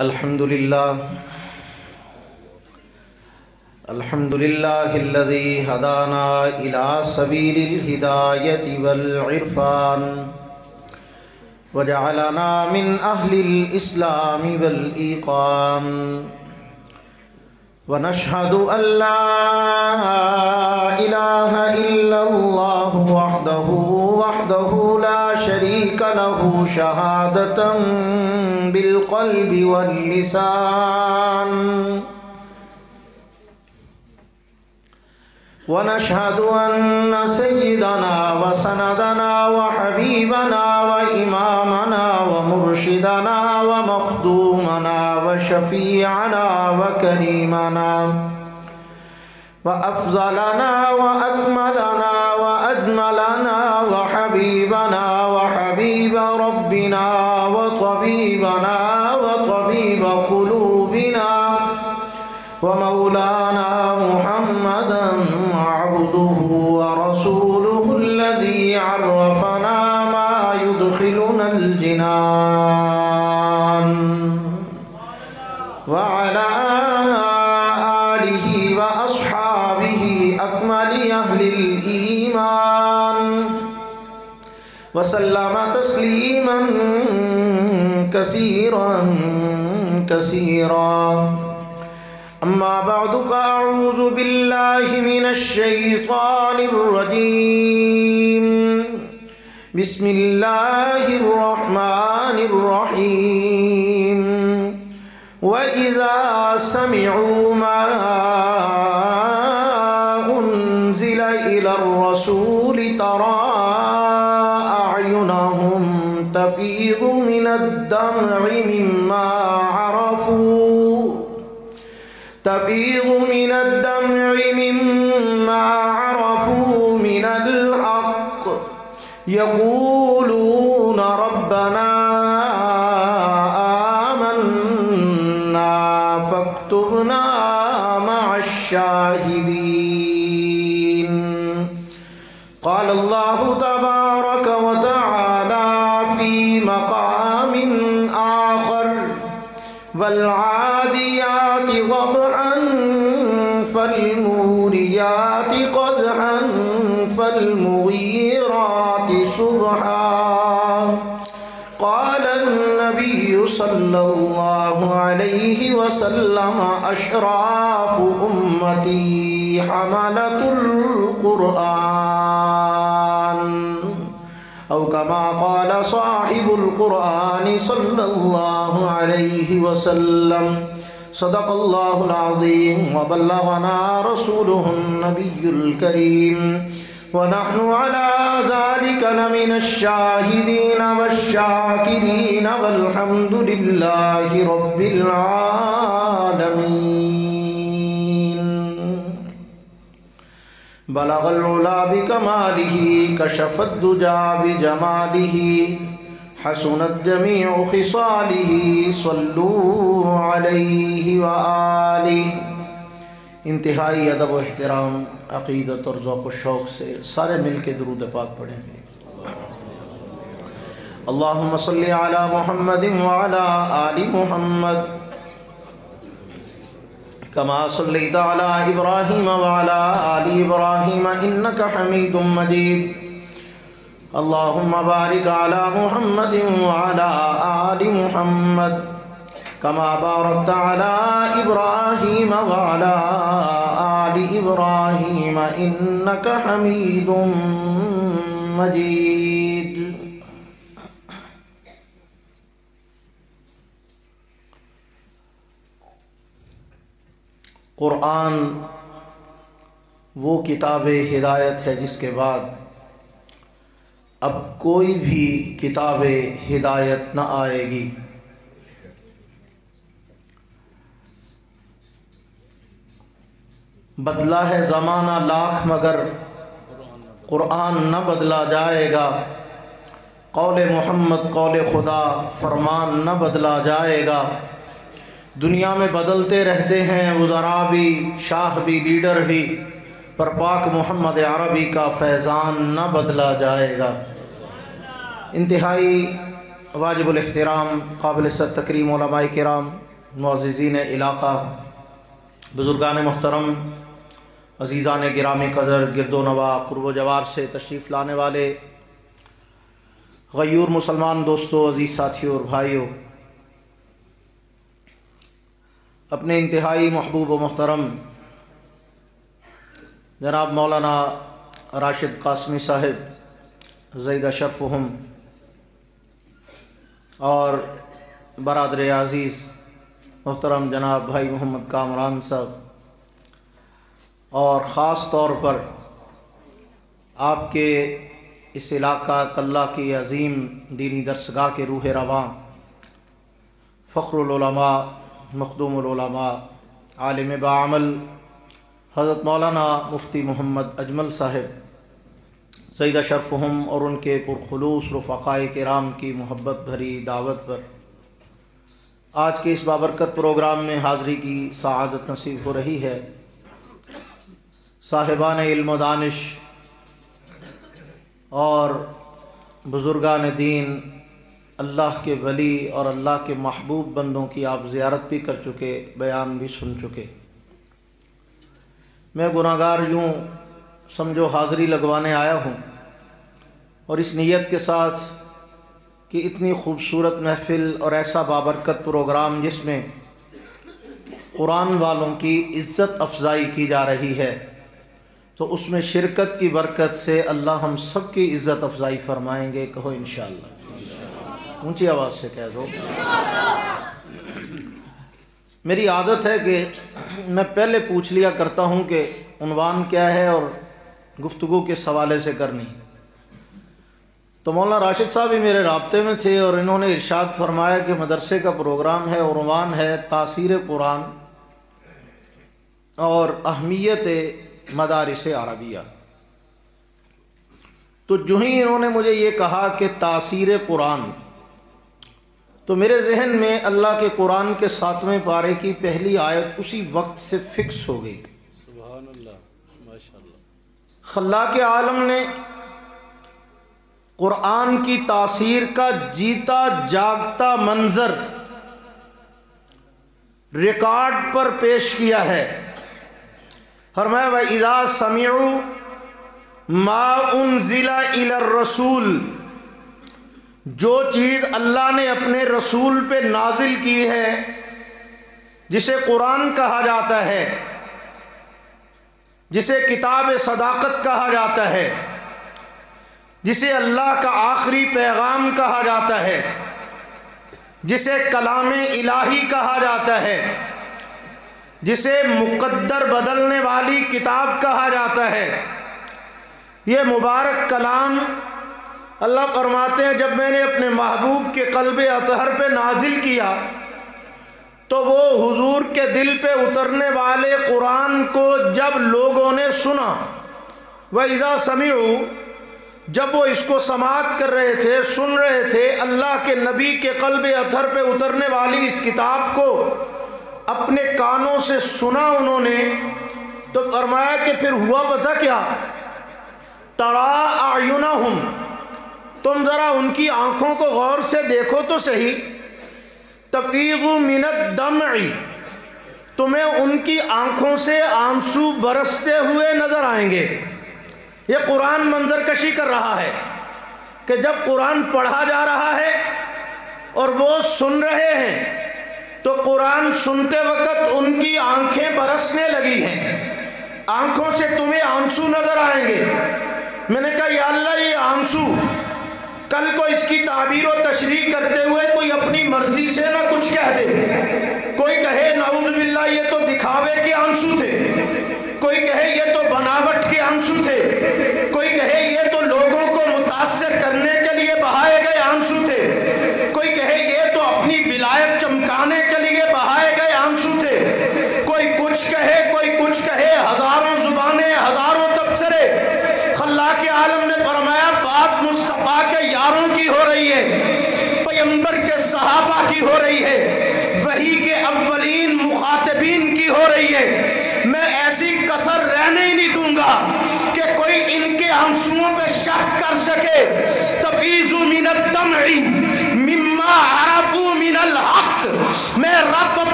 الحمد لله الذي هدانا إلى سبيل الهداية والعرفان وجعلنا من أهل الإسلام والإيقان ونشهد أن لا إله إلا الله وحده لا شريك له شهادة بالقلب واللسان ونشهد أن سيدنا وسندنا وحبيبنا وإمامنا ومرشدنا ومخدومنا وشفيعنا وكريمنا وأفضلنا وأكملنا وأجملنا وحبيبنا وحبيب ربنا وطبيبنا وطبيب قلوبنا ومولانا محمدا عبده ورسوله الذي عرفنا ما يدخلنا الجنان وعلى آله وأصحابه أكمل أهل الإيمان وسلم تسليما كثيرا أما بعد فأعوذ بالله من الشيطان الرجيم بسم الله الرحمن الرحيم وإذا سمعوا ما أنزل إلى الرسول ترى أعينهم تفيض من الدمع مما عرفوا من الحق يقولون ربنا آمنا فاكتبنا مع الشاهدين. قال الله تبارك وتعالى في مقام آخر والعاديات ضبحا فالموريات قدحا فالمغيرات صبحا. قال النبي صلى الله عليه وسلم أشراف أمتي حملة القرآن أو كما قال صاحب القرآن صلى الله عليه وسلم. صدق الله العظيم وبلغنا رسوله النبي الكريم ونحن على ذلك لمن الشاهدين والشاكرين والحمد لله رب العالمين. بلغ العلا بكماله كشف الدجى بجماله حسنت جميع خصاله صلوا علیہ وآلہ. انتہائی ادب و احترام، عقیدت اور ذوق و شوق سے سارے مل کے درود پاک پڑھیں گے. اللہم صلی علی محمد وعلی آل محمد کما صلیت علی ابراہیم وعلی آل ابراہیم انک حمید مجید. اللہم بارک علی محمد وعلی آل محمد کما بارکت علی ابراہیم وعلی آل ابراہیم انک حمید مجید. قرآن وہ کتاب ہدایت ہے جس کے بعد اب کوئی بھی کتاب ہدایت نہ آئے گی. بدلا ہے زمانہ لاکھ مگر قرآن نہ بدلا جائے گا. قول محمد قول خدا فرمان نہ بدلا جائے گا. دنیا میں بدلتے رہتے ہیں وزراء بھی، شاہ بھی، لیڈر بھی، پر پاک محمد عربی کا فیضان نہ بدلا جائے گا. انتہائی واجب الاحترام قابل عزت تکریم علماء کرام، معززین علاقہ، بزرگان محترم، عزیزان گرامی قدر، گرد و نواح، قرب و جوار سے تشریف لانے والے غیور مسلمان دوستو، عزیز ساتھیوں اور بھائیوں، اپنے انتہائی محبوب و محترم جناب مولانا راشد قاسمی صاحب زیدہ شرفہم اور برادر عزیز محترم جناب بھائی محمد کامران صاحب، اور خاص طور پر آپ کے اس علاقہ کلہ کی عظیم دینی درسگاہ کے روح رواں، فخر العلماء، مخدوم العلماء، عالم بعمل حضرت مولانا مفتی محمد اجمل صاحب زیدہ شرفہم اور ان کے پرخلوص رفقائے کرام کی محبت بھری دعوت پر آج کے اس بابرکت پروگرام میں حاضری کی سعادت نصیب ہو رہی ہے۔ صاحبان علم و دانش اور بزرگان دین، اللہ کے ولی اور اللہ کے محبوب بندوں کی آپ زیارت بھی کر چکے، بیان بھی سن چکے۔ میں گناہگار یوں سمجھو حاضری لگوانے آیا ہوں، اور اس نیت کے ساتھ کہ اتنی خوبصورت محفل اور ایسا بابرکت پروگرام جس میں قرآن والوں کی عزت افزائی کی جا رہی ہے، تو اس میں شرکت کی برکت سے اللہ ہم سب کی عزت افزائی فرمائیں گے۔ کہو انشاءاللہ، اونچی آواز سے کہہ دو۔ میری عادت ہے کہ میں پہلے پوچھ لیا کرتا ہوں کہ عنوان کیا ہے اور گفتگو کس حوالے سے کرنی، تو مولانا راشد صاحب بھی میرے رابطے میں تھے اور انہوں نے ارشاد فرمایا کہ مدرسے کا پروگرام ہے اور عنوان ہے تاثیر قرآن اور اہمیت مدارس عربیہ۔ تو جو ہی انہوں نے مجھے یہ کہا کہ تاثیر قرآن، تو میرے ذہن میں اللہ کے قرآن کے 7ویں پارے کی پہلی آیت اسی وقت سے فکس ہو گئی۔ سبحان اللہ، ماشاءاللہ۔ خلاق عالم نے قرآن کی تاثیر کا جیتا جاگتا منظر ریکارڈ پر پیش کیا ہے۔ فرمایا وَإِذَا سَمِعُوا مَا أُنزِلَ إِلَى الرَّسُولِ، جو چیز اللہ نے اپنے رسول پہ نازل کی ہے، جسے قرآن کہا جاتا ہے، جسے کتاب صداقت کہا جاتا ہے، جسے اللہ کا آخری پیغام کہا جاتا ہے، جسے کلام الہی کہا جاتا ہے، جسے مقدر بدلنے والی کتاب کہا جاتا ہے، یہ مبارک کلام اللہ فرماتے ہیں جب میں نے اپنے محبوب کے قلب اطہر پہ نازل کیا تو وہ حضور کے دل پہ اترنے والے قرآن کو جب لوگوں نے سنا، وَإِذَا سَمِعُوا، جب وہ اس کو سماعت کر رہے تھے، سن رہے تھے، اللہ کے نبی کے قلب اطہر پہ اترنے والی اس کتاب کو اپنے کانوں سے سنا انہوں نے، تو فرمایا کہ پھر ہوا پتہ کیا، تَرَىٰ أَعْيُنَهُمْ، تم ذرا ان کی آنکھوں کو غور سے دیکھو تو صحیح، تَفِيضُ مِنَ الدَّمْعِ، تمہیں ان کی آنکھوں سے آنسو برستے ہوئے نظر آئیں گے۔ یہ قرآن منظر کشی کر رہا ہے کہ جب قرآن پڑھا جا رہا ہے اور وہ سن رہے ہیں تو قرآن سنتے وقت ان کی آنکھیں برسنے لگی ہیں، آنکھوں سے تمہیں آنسو نظر آئیں گے۔ میں نے کہا یا اللہ، یہ آنسو کل کو اس کی تعبیر و تشریح کرتے ہوئے کوئی اپنی مرضی سے نہ کچھ کہہ دے، کوئی کہے نعوذ باللہ یہ تو دکھاوے کے آنسو تھے، کوئی کہے یہ تو بناوٹ کے آنسو تھے، کوئی کہے یہ تو لوگوں کو متاثر کرنے کے لیے بہائے گئے آنسو تھے، کوئی کہے یہ تو اپنی ولایت چمکانے کے لیے بہائے گئے آنسو تھے، کوئی کچھ کہے کوئی کچھ کہے، ہزاروں زبانیں، ہزاروں تبصرے۔ خلاق عالم نے فرمایا بات مصطفیٰ کے یاروں کی ہو رہی ہے، پیغمبر کے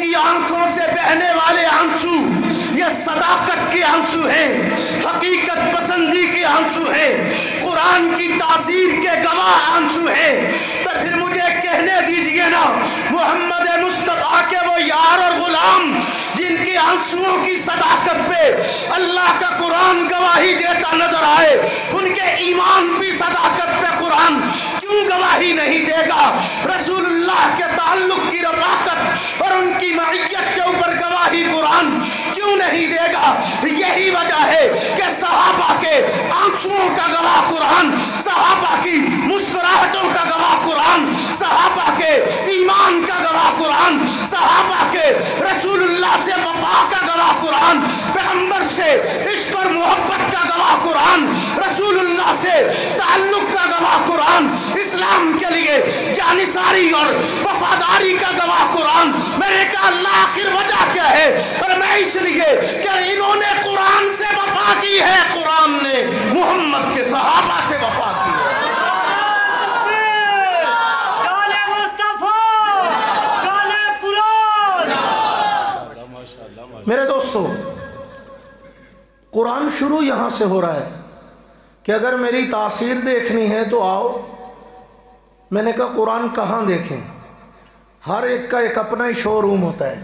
کی آنکھوں سے بہنے والے آنسو یہ صداقت کے آنسو ہیں، حقیقت پسندی کے آنسو ہیں، قرآن کی تاثیر کے گواہ آنسو ہیں۔ تو پھر مجھے کہنے دیجئے نا، محمد مصطفیٰ کے وہ یار اور غلام جن کی آنسوؤں کی صداقت پہ اللہ کا قرآن گواہی دیتا نظر آئے، ان کے ایمان بھی صداقت پہ قرآن کیوں گواہی نہیں دے گا؟ رسول اللہ کے تعلق کی رفاقت اور ان کی معیت کے اوپر گواہی قرآن کیوں نہیں دے گا؟ یہی وجہ ہے کہ صحابہ کے آنسوؤں کا گواہ قرآن، صحابہ کی مسکراہٹوں کا گواہ قرآن، صحابہ کے ایمان کا گواہ قرآن، صحابہ کے رسول اللہ سے وفا کا گواہ قرآن، پیغمبر سے عشق اور محبت کا گواہ قرآن، رسول اللہ سے تعلق کا گواہ قرآن، اسلام کے لیے جانثاری اور وفاداری کا گواہ قرآن۔ میں نے کہا اللہ آخر وجہ کیا ہے؟ اور میں اس لیے کہ انہوں نے قرآن سے وفا کی ہے، قرآن نے محمد کے صحابہ سے وفا کی ہے۔ میرے دوستو، قرآن شروع یہاں سے ہو رہا ہے کہ اگر میری تاثیر دیکھنی ہے تو آؤ۔ میں نے کہا قرآن کہاں دیکھیں؟ ہر ایک کا ایک اپنا ہی شو روم ہوتا ہے۔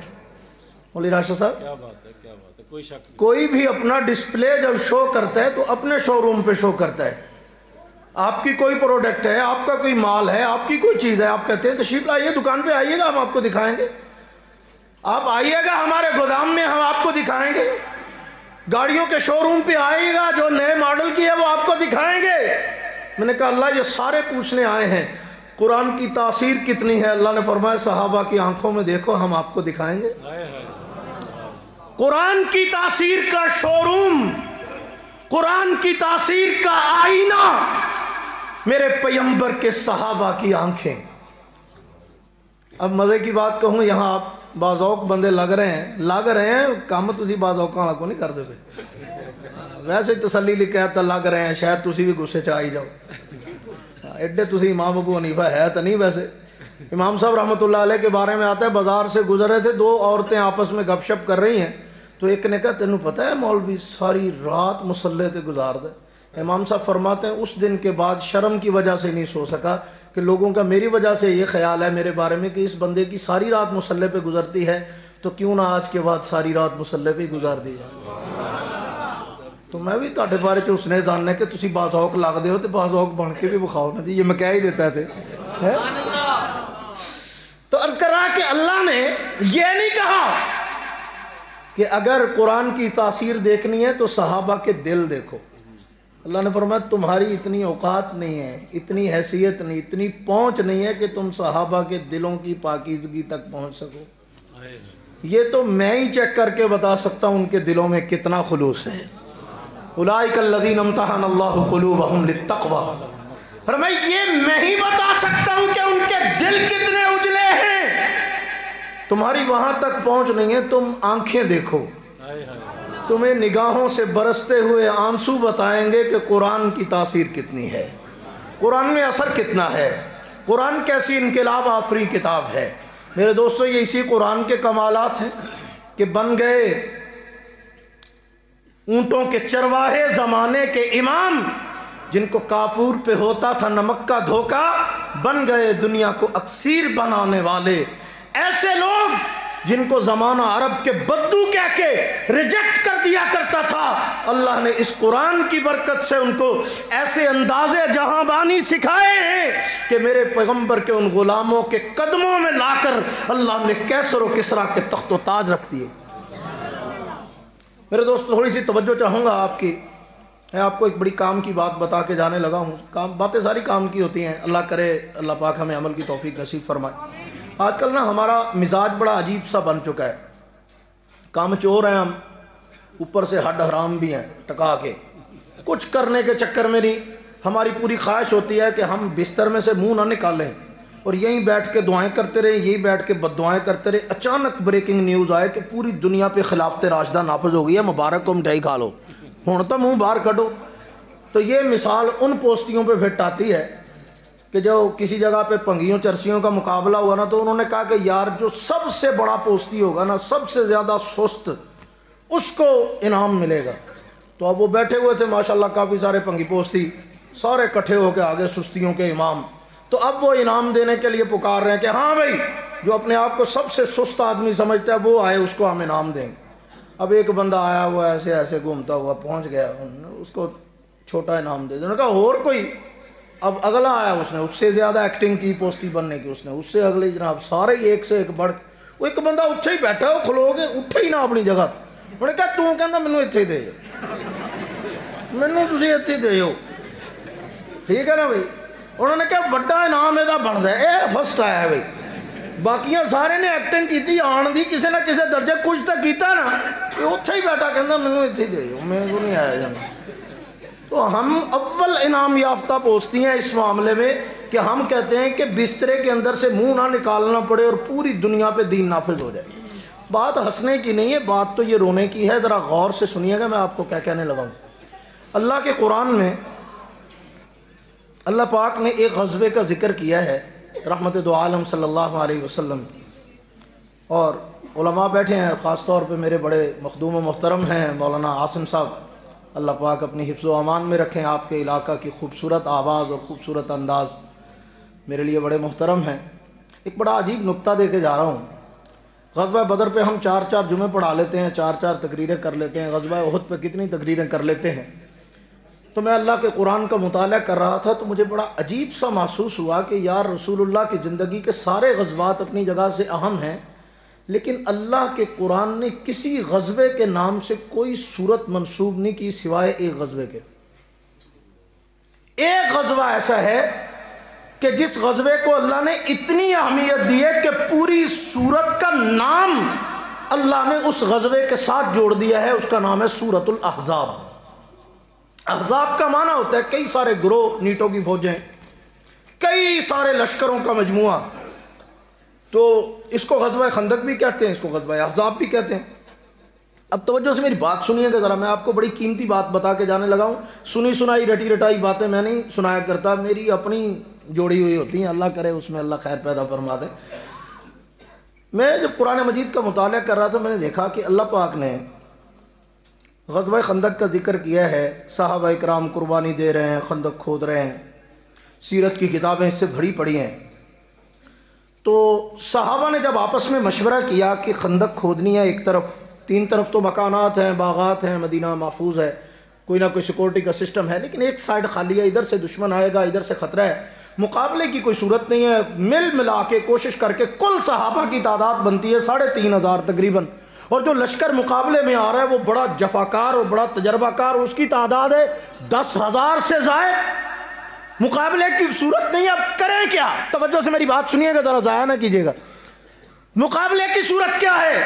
مولی راشد صاحب، کیا بات ہے، کیا بات ہے، کوئی شک نہیں۔ کوئی بھی اپنا ڈسپلے جب شو کرتا ہے تو اپنے شو روم پہ شو کرتا ہے۔ آپ کی کوئی پروڈکٹ ہے، آپ کا کوئی مال ہے، آپ کی کوئی چیز ہے، آپ کہتے ہیں تشریف لائیے دکان پہ آئیے گا، ہم آپ کو دکھائیں گے۔ آپ آئیے گا ہمارے گودام میں، ہم آپ کو دکھائیں گے۔ گاڑیوں کے شو روم پہ آئیے گا، جو نئے ماڈل کی ہے وہ آپ کو دکھائیں گے۔ میں نے کہا اللہ یہ سارے پوچھنے آئے ہیں قرآن کی تاثیر کتنی ہے؟ اللہ نے فرمایا صحابہ کی آنکھوں میں دیکھو، ہم آپ کو دکھائیں گے۔ قرآن کی تاثیر کا شو روم، قرآن کی تاثیر کا آئینہ میرے پیغمبر کے صحابہ کی آنکھیں۔ اب مزے کی بات کہوں، یہاں آپ بعض اوق بندے لگ رہے ہیں کام تسی بعض اوقاں کو نہیں کر دے پے، ویسے تسلی لکھا ہے لگ رہے ہیں، شاید تسی بھی غصے چ آئی جاؤ۔ ایڈے تسی امام ابو حنیفہ ہے تو نہیں۔ ویسے امام صاحب رحمۃ اللہ علیہ کے بارے میں آتا ہے، بازار سے گزرے تھے، دو عورتیں آپس میں گپ شپ کر رہی ہیں، تو ایک نے کہا تینوں پتہ ہے مولوی ساری رات مصلے تے گزار دے۔ امام صاحب فرماتے ہیں اس دن کے بعد شرم کی وجہ سے نہیں سو سکا کہ لوگوں کا میری وجہ سے یہ خیال ہے میرے بارے میں کہ اس بندے کی ساری رات مصلے پہ گزرتی ہے، تو کیوں نہ آج کے بعد ساری رات مصلے پہ ہی گزار دی جائے۔ تو میں بھی تاڑے بارے چ اس نے جاننا کہ تسی بعض اوق لگ دے ہو تو بعض اوق بن کے بھی بخاؤ نا جی، یہ میں کہہ ہی دیتا تھے۔ تو عرض کر رہا کہ اللہ نے یہ نہیں کہا کہ اگر قرآن کی تاثیر دیکھنی ہے تو صحابہ کے دل دیکھو۔ اللہ نے فرمایا تمہاری اتنی اوقات نہیں ہے، اتنی حیثیت نہیں، اتنی پہنچ نہیں ہے کہ تم صحابہ کے دلوں کی پاکیزگی تک پہنچ سکو۔ یہ تو میں ہی چیک کر کے بتا سکتا ہوں ان کے دلوں میں کتنا خلوص ہے۔ اولئک الذین امتحن اللہ قلوبہم للتقوی، فرمایا یہ میں ہی بتا سکتا ہوں کہ ان کے دل کتنے اجلے ہیں۔ تمہاری وہاں تک پہنچ نہیں ہے، تم آنکھیں دیکھو، تمہیں نگاہوں سے برستے ہوئے آنسو بتائیں گے کہ قرآن کی تاثیر کتنی ہے، قرآن میں اثر کتنا ہے، قرآن کیسی انقلاب آفری کتاب ہے۔ میرے دوستو یہ اسی قرآن کے کمالات ہیں کہ بن گئے اونٹوں کے چرواہے زمانے کے امام، جن کو کافور پہ ہوتا تھا نمک کا دھوکہ، بن گئے دنیا کو اکسیر بنانے والے ایسے لوگ جن کو زمانہ عرب کے بدو کہہ کے ریجیکٹ کر دیا کرتا تھا۔ اللہ نے اس قرآن کی برکت سے ان کو ایسے اندازے جہاں بانی سکھائے ہیں کہ میرے پیغمبر کے ان غلاموں کے قدموں میں لا کر اللہ نے کیسر و کسرا کے تخت و تاج رکھ دیے۔ میرے دوست تھوڑی سی توجہ چاہوں گا آپ کی، میں آپ کو ایک بڑی کام کی بات بتا کے جانے لگا ہوں۔ باتیں ساری کام کی ہوتی ہیں، اللہ کرے اللہ پاک ہمیں عمل کی توفیق نصیب فرمائے۔ آج کل نا ہمارا مزاج بڑا عجیب سا بن چکا ہے، کام چور ہیں ہم، اوپر سے ہڈ حرام بھی ہیں ٹکا کے، کچھ کرنے کے چکر میں نہیں۔ ہماری پوری خواہش ہوتی ہے کہ ہم بستر میں سے منہ نہ نکالیں اور یہیں بیٹھ کے دعائیں کرتے رہیں، یہیں بیٹھ کے بد دعائیں کرتے رہے۔ اچانک بریکنگ نیوز آئے کہ پوری دنیا پہ خلافت راشدہ نافذ ہو گئی ہے، مبارک کو مٹھائی کھا لو، ہوں تو منہ باہر کڈو۔ تو یہ مثال ان پوسٹیوں پہ فٹ آتی ہے کہ جو کسی جگہ پہ پنگیوں چرسیوں کا مقابلہ ہوا نا تو انہوں نے کہا کہ یار جو سب سے بڑا پوستی ہوگا نا، سب سے زیادہ سست، اس کو انعام ملے گا۔ تو اب وہ بیٹھے ہوئے تھے ماشاءاللہ کافی سارے پنگی پوستی، سارے اکٹھے ہو کے آگے سستیوں کے امام، تو اب وہ انعام دینے کے لیے پکار رہے ہیں کہ ہاں بھائی جو اپنے آپ کو سب سے سست آدمی سمجھتا ہے وہ آئے، اس کو ہم انعام دیں گے۔ اب ایک بندہ آیا وہ ایسے ایسے گھومتا ہوا پہنچ گیا، اس کو چھوٹا انعام دے دیا۔ انہوں نے کہا اور کوئی؟ اب اگلا آیا، اس نے اس سے زیادہ ایکٹنگ کی پوستی بننے کی، اس نے اس سے اگلی، جناب سارے ایک سے ایک بڑھ، وہ ایک بندہ اٹھے ہی بیٹھا، وہ کھلو گے اٹھے ہی نہ اپنی جگہ۔ انہوں نے کہا تو کہنا مینوں اتنے دے جاؤ، مینوں تسی اتنے دے جاؤ، ٹھیک ہے نا بھائی۔ انہوں نے کہا وڈا انعام یہ بنتا ہے، اے فرسٹ آیا ہے بھائی، باقیاں سارے نے ایکٹنگ کی آن دی، کسی نہ کسی درجے کچھ تو کیتا نا، یہ اتنے ہی بیٹھا کہنا مینوں اتنے دے جاؤ، میرے کو نہیں آیا جانا۔ تو ہم اول انعام یافتہ پوستی ہیں اس معاملے میں کہ ہم کہتے ہیں کہ بسترے کے اندر سے منہ نہ نکالنا پڑے اور پوری دنیا پہ دین نافذ ہو جائے۔ بات ہنسنے کی نہیں ہے، بات تو یہ رونے کی ہے، ذرا غور سے سنیے گا میں آپ کو کیا کہنے لگا ہوں۔ اللہ کے قرآن میں اللہ پاک نے ایک غزوے کا ذکر کیا ہے، رحمت دو عالم صلی اللہ علیہ وسلم، اور علماء بیٹھے ہیں، خاص طور پہ میرے بڑے مخدوم و محترم ہیں مولانا عاصم صاحب، اللہ پاک اپنی حفظ و امان میں رکھیں۔ آپ کے علاقہ کی خوبصورت آواز اور خوبصورت انداز میرے لیے بڑے محترم ہیں۔ ایک بڑا عجیب نکتہ دے کے جا رہا ہوں۔ غزوہ بدر پہ ہم 4 جمعے پڑھا لیتے ہیں، 4 تقریریں کر لیتے ہیں، غزوہ احد پہ کتنی تقریریں کر لیتے ہیں۔ تو میں اللہ کے قرآن کا مطالعہ کر رہا تھا تو مجھے بڑا عجیب سا محسوس ہوا کہ یار رسول اللہ کی زندگی کے سارے غزوات اپنی جگہ سے اہم ہیں، لیکن اللہ کے قرآن نے کسی غزوے کے نام سے کوئی صورت منسوب نہیں کی سوائے ایک غزوے کے۔ ایک غزوہ ایسا ہے کہ جس غزوے کو اللہ نے اتنی اہمیت دی ہے کہ پوری سورت کا نام اللہ نے اس غزوے کے ساتھ جوڑ دیا ہے، اس کا نام ہے سورۃ الاحزاب۔ احزاب کا معنی ہوتا ہے کئی سارے گروہ، نیٹوں کی فوجیں، کئی سارے لشکروں کا مجموعہ، تو اس کو غزوہ خندق بھی کہتے ہیں، اس کو غزوہ احزاب بھی کہتے ہیں۔ اب توجہ سے میری بات سنیے گا ذرا، میں آپ کو بڑی قیمتی بات بتا کے جانے لگا ہوں۔ سنی سنائی رٹی رٹائی باتیں میں نہیں سنایا کرتا، میری اپنی جوڑی ہوئی ہوتی ہیں، اللہ کرے اس میں اللہ خیر پیدا فرما دے۔ میں جب قرآن مجید کا مطالعہ کر رہا تھا میں نے دیکھا کہ اللہ پاک نے غزوہ خندق کا ذکر کیا ہے، صحابہ اکرام قربانی دے رہے ہیں، خندق کھود رہے ہیں، سیرت کی کتابیں اس سے بھری پڑی ہیں۔ تو صحابہ نے جب آپس میں مشورہ کیا کہ خندق کھودنی ہے، ایک طرف 3 طرف تو مکانات ہیں، باغات ہیں، مدینہ محفوظ ہے، کوئی نہ کوئی سیکورٹی کا سسٹم ہے، لیکن ایک سائیڈ خالی ہے، ادھر سے دشمن آئے گا، ادھر سے خطرہ ہے، مقابلے کی کوئی صورت نہیں ہے۔ مل ملا کے کوشش کر کے کل صحابہ کی تعداد بنتی ہے 3500 تقریباً، اور جو لشکر مقابلے میں آ رہا ہے وہ بڑا جفاکار اور بڑا تجربہ کار، اس کی تعداد ہے 10,000 سے زائد۔ مقابلے کی صورت نہیں، اب کریں کیا؟ توجہ سے میری بات سنیے گا ذرا، ضائع نہ کیجیے گا۔ مقابلے کی صورت کیا ہے؟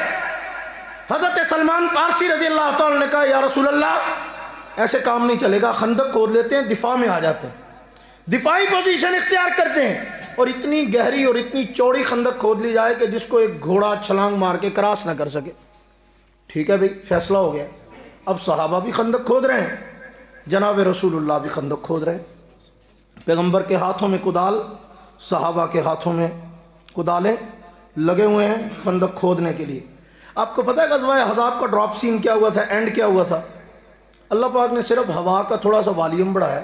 حضرت سلمان فارسی رضی اللہ تعالیٰ نے کہا یا رسول اللہ ایسے کام نہیں چلے گا، خندق کھود لیتے ہیں، دفاع میں آ جاتے ہیں، دفاعی پوزیشن اختیار کرتے ہیں، اور اتنی گہری اور اتنی چوڑی خندق کھود لی جائے کہ جس کو ایک گھوڑا چھلانگ مار کے کراس نہ کر سکے۔ ٹھیک ہے بھائی، فیصلہ ہو گیا۔ اب صحابہ بھی خندق کھود رہے ہیں، جناب رسول اللہ بھی خندق کھود رہے ہیں، پیغمبر کے ہاتھوں میں کدال، صحابہ کے ہاتھوں میں کدالیں لگے ہوئے ہیں خندق کھودنے کے لیے۔ آپ کو پتہ ہے غزوہ احزاب کا ڈراپ سین کیا ہوا تھا، اینڈ کیا ہوا تھا؟ اللہ پاک نے صرف ہوا کا تھوڑا سا والیوم بڑھایا،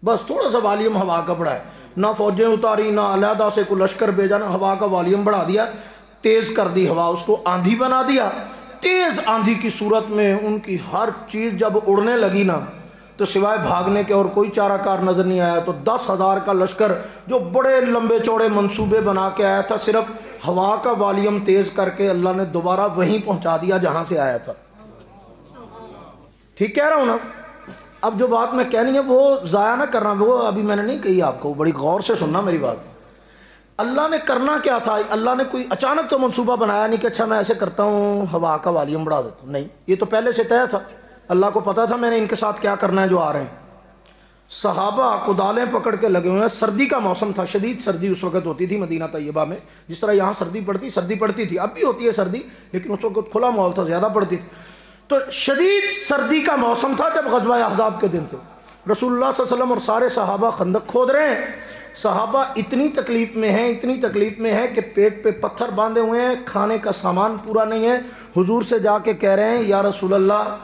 بس تھوڑا سا والیوم ہوا کا بڑھایا، نہ فوجیں اتاری، نہ علیحدہ سے کوئی لشکر بھیجا، نہ ہوا کا والیوم بڑھا دیا، تیز کر دی ہوا، اس کو آندھی بنا دیا۔ تیز آندھی کی صورت میں ان کی ہر چیز جب اڑنے لگی نا تو سوائے بھاگنے کے اور کوئی چارہ کار نظر نہیں آیا۔ تو 10,000 کا لشکر جو بڑے لمبے چوڑے منصوبے بنا کے آیا تھا، صرف ہوا کا والیوم تیز کر کے اللہ نے دوبارہ وہیں پہنچا دیا جہاں سے آیا تھا۔ ٹھیک کہہ رہا ہوں نا؟ اب جو بات میں کہنی ہے وہ ضائع نہ کرنا، وہ ابھی میں نے نہیں کہی آپ کو، بڑی غور سے سننا میری بات۔ اللہ نے کرنا کیا تھا؟ اللہ نے کوئی اچانک تو منصوبہ بنایا نہیں کہ اچھا میں ایسے کرتا ہوں ہوا کا والیوم بڑھا دیتا ہوں، نہیں، یہ تو پہلے سے طے تھا، اللہ کو پتا تھا میں نے ان کے ساتھ کیا کرنا ہے جو آ رہے ہیں۔ صحابہ کدالیں پکڑ کے لگے ہوئے ہیں، سردی کا موسم تھا، شدید سردی اس وقت ہوتی تھی مدینہ طیبہ میں، جس طرح یہاں سردی پڑتی تھی، اب بھی ہوتی ہے سردی، لیکن اس وقت کھلا ماحول تھا، زیادہ پڑتی تھی۔ تو شدید سردی کا موسم تھا جب غزوہ احزاب کے دن تھے، رسول اللہ صلی اللہ علیہ وسلم اور سارے صحابہ خندق کھود رہے ہیں. صحابہ اتنی تکلیف میں ہیں کہ پیٹ پہ پتھر باندھے ہوئے ہیں, کھانے کا سامان پورا نہیں ہے. حضور سے جا کے کہہ رہے ہیں یا رسول اللہ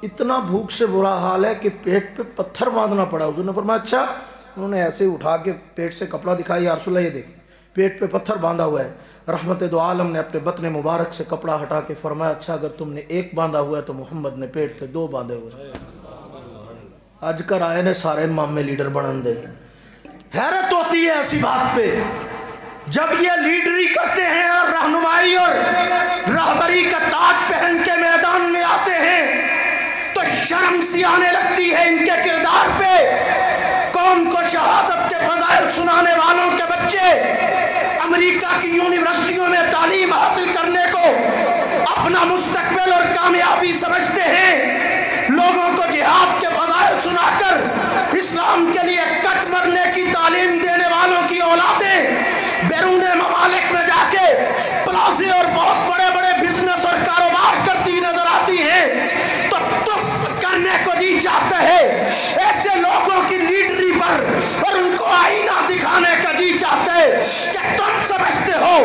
اتنا بھوک سے برا حال ہے کہ پیٹ پہ پتھر باندھنا پڑا. حضور نے فرمایا اچھا. انہوں نے ایسے اٹھا کے پیٹ سے کپڑا دکھایا, یا رسول اللہ یہ دیکھیں پیٹ پہ پتھر باندھا ہوا ہے. رحمت دو عالم نے اپنے بطن مبارک سے کپڑا ہٹا کے فرمایا اچھا اگر تم نے ایک باندھا ہوا ہے تو محمد نے پیٹ پہ 2 باندھے ہوئے ہیں. اج کر آئے نے سارے مامے لیڈر بنن دے. حیرت ہوتی ہے ایسی بات پہ جب یہ لیڈری کرتے ہیں اور رہنمائی اور رہبری کا تاج پہن کے میدان میں آتے ہیں تو شرم سی آنے لگتی ہے ان کے کردار پہ. قوم کو شہادت کے فضائل سنانے والوں کے بچے امریکہ کی یونیورسٹیوں میں تعلیم حاصل کرنے کو اپنا مستقبل اور کامیابی سمجھتے ہیں. لوگوں کو جہاد کے فضائل سنا کر اسلام کے لیے کٹ مرنے کی تعلیم دینے والوں کی اولادیں بیرون ممالک میں جا کے پلازے اور بہت بڑے بڑے بزنس اور کاروبار کرتی نظر آتی ہیں تو تف کرنے کو دی جاتا ہے. ایسے لوگوں کی لیڈری پر اور ان کو آئینہ دکھانے کا جی چاہتا ہے کہ تم سمجھتے ہو